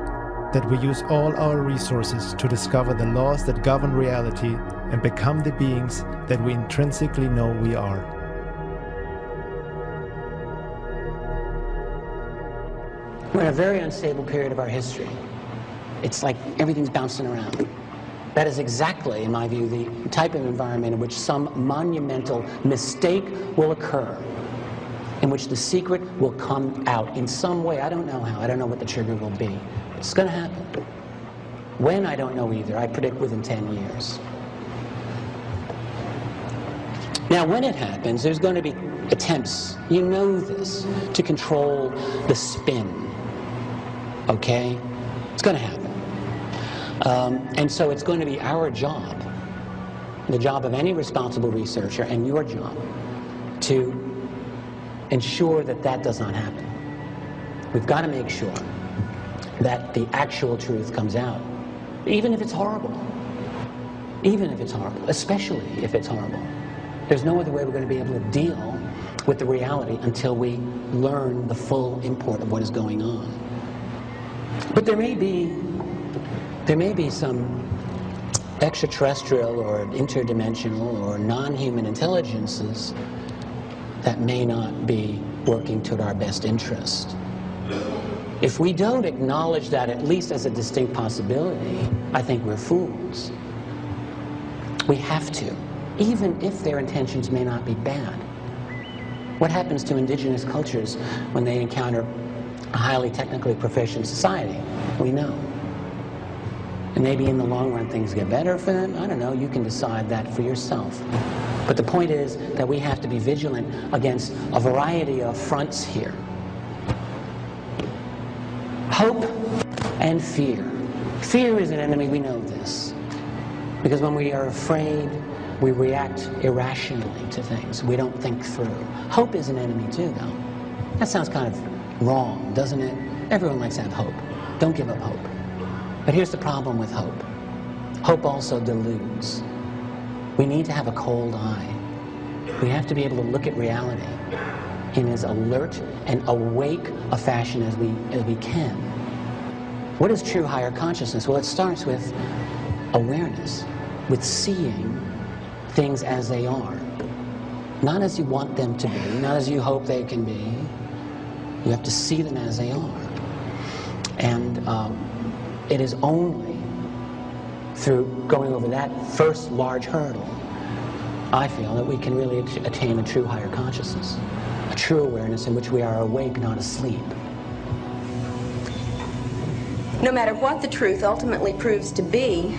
that we use all our resources to discover the laws that govern reality and become the beings that we intrinsically know we are. We're in a very unstable period of our history. It's like everything's bouncing around. That is exactly, in my view, the type of environment in which some monumental mistake will occur, in which the secret will come out in some way. I don't know how. I don't know what the trigger will be. It's going to happen. When, I don't know either. I predict within 10 years. Now, when it happens, there's going to be attempts, you know this, to control the spin. Okay? It's going to happen. And so it's going to be our job, the job of any responsible researcher, and your job, to ensure that that does not happen. We've got to make sure that the actual truth comes out, even if it's horrible. Even if it's horrible, especially if it's horrible. There's no other way we're going to be able to deal with the reality until we learn the full import of what is going on. But there may be some extraterrestrial or interdimensional or non-human intelligences that may not be working toward our best interest. If we don't acknowledge that at least as a distinct possibility, I think we're fools. We have to, even if their intentions may not be bad. What happens to indigenous cultures when they encounter a highly technically proficient society? We know. And maybe in the long run things get better for them. I don't know, you can decide that for yourself. But the point is that we have to be vigilant against a variety of fronts here. Hope and fear. Fear is an enemy, we know this. Because when we are afraid, we react irrationally to things. We don't think through. Hope is an enemy too, though. That sounds kind of wrong, doesn't it? Everyone likes to have hope. Don't give up hope. But here's the problem with hope. Hope also deludes. We need to have a cold eye. We have to be able to look at reality in as alert and awake a fashion as we can. What is true higher consciousness? Well, it starts with awareness, with seeing things as they are. Not as you want them to be, not as you hope they can be. You have to see them as they are. And it is only through going over that first large hurdle, I feel, that we can really attain a true higher consciousness, a true awareness in which we are awake, not asleep. No matter what the truth ultimately proves to be,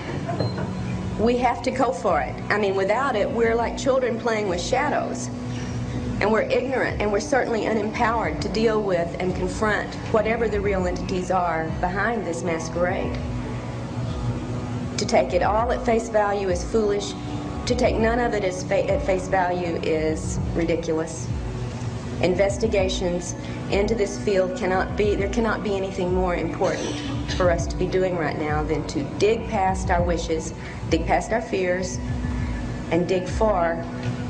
we have to go for it. I mean, without it, we're like children playing with shadows. And we're ignorant, and we're certainly unempowered to deal with and confront whatever the real entities are behind this masquerade. To take it all at face value is foolish. To take none of it at face value is ridiculous. Investigations into this field there cannot be anything more important for us to be doing right now than to dig past our wishes, dig past our fears, and dig for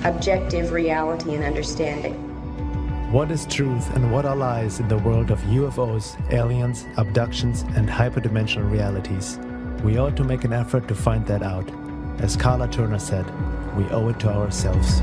objective reality and understanding. What is truth and what are lies in the world of UFOs, aliens, abductions, and hyperdimensional realities? We ought to make an effort to find that out. As Carla Turner said, we owe it to ourselves.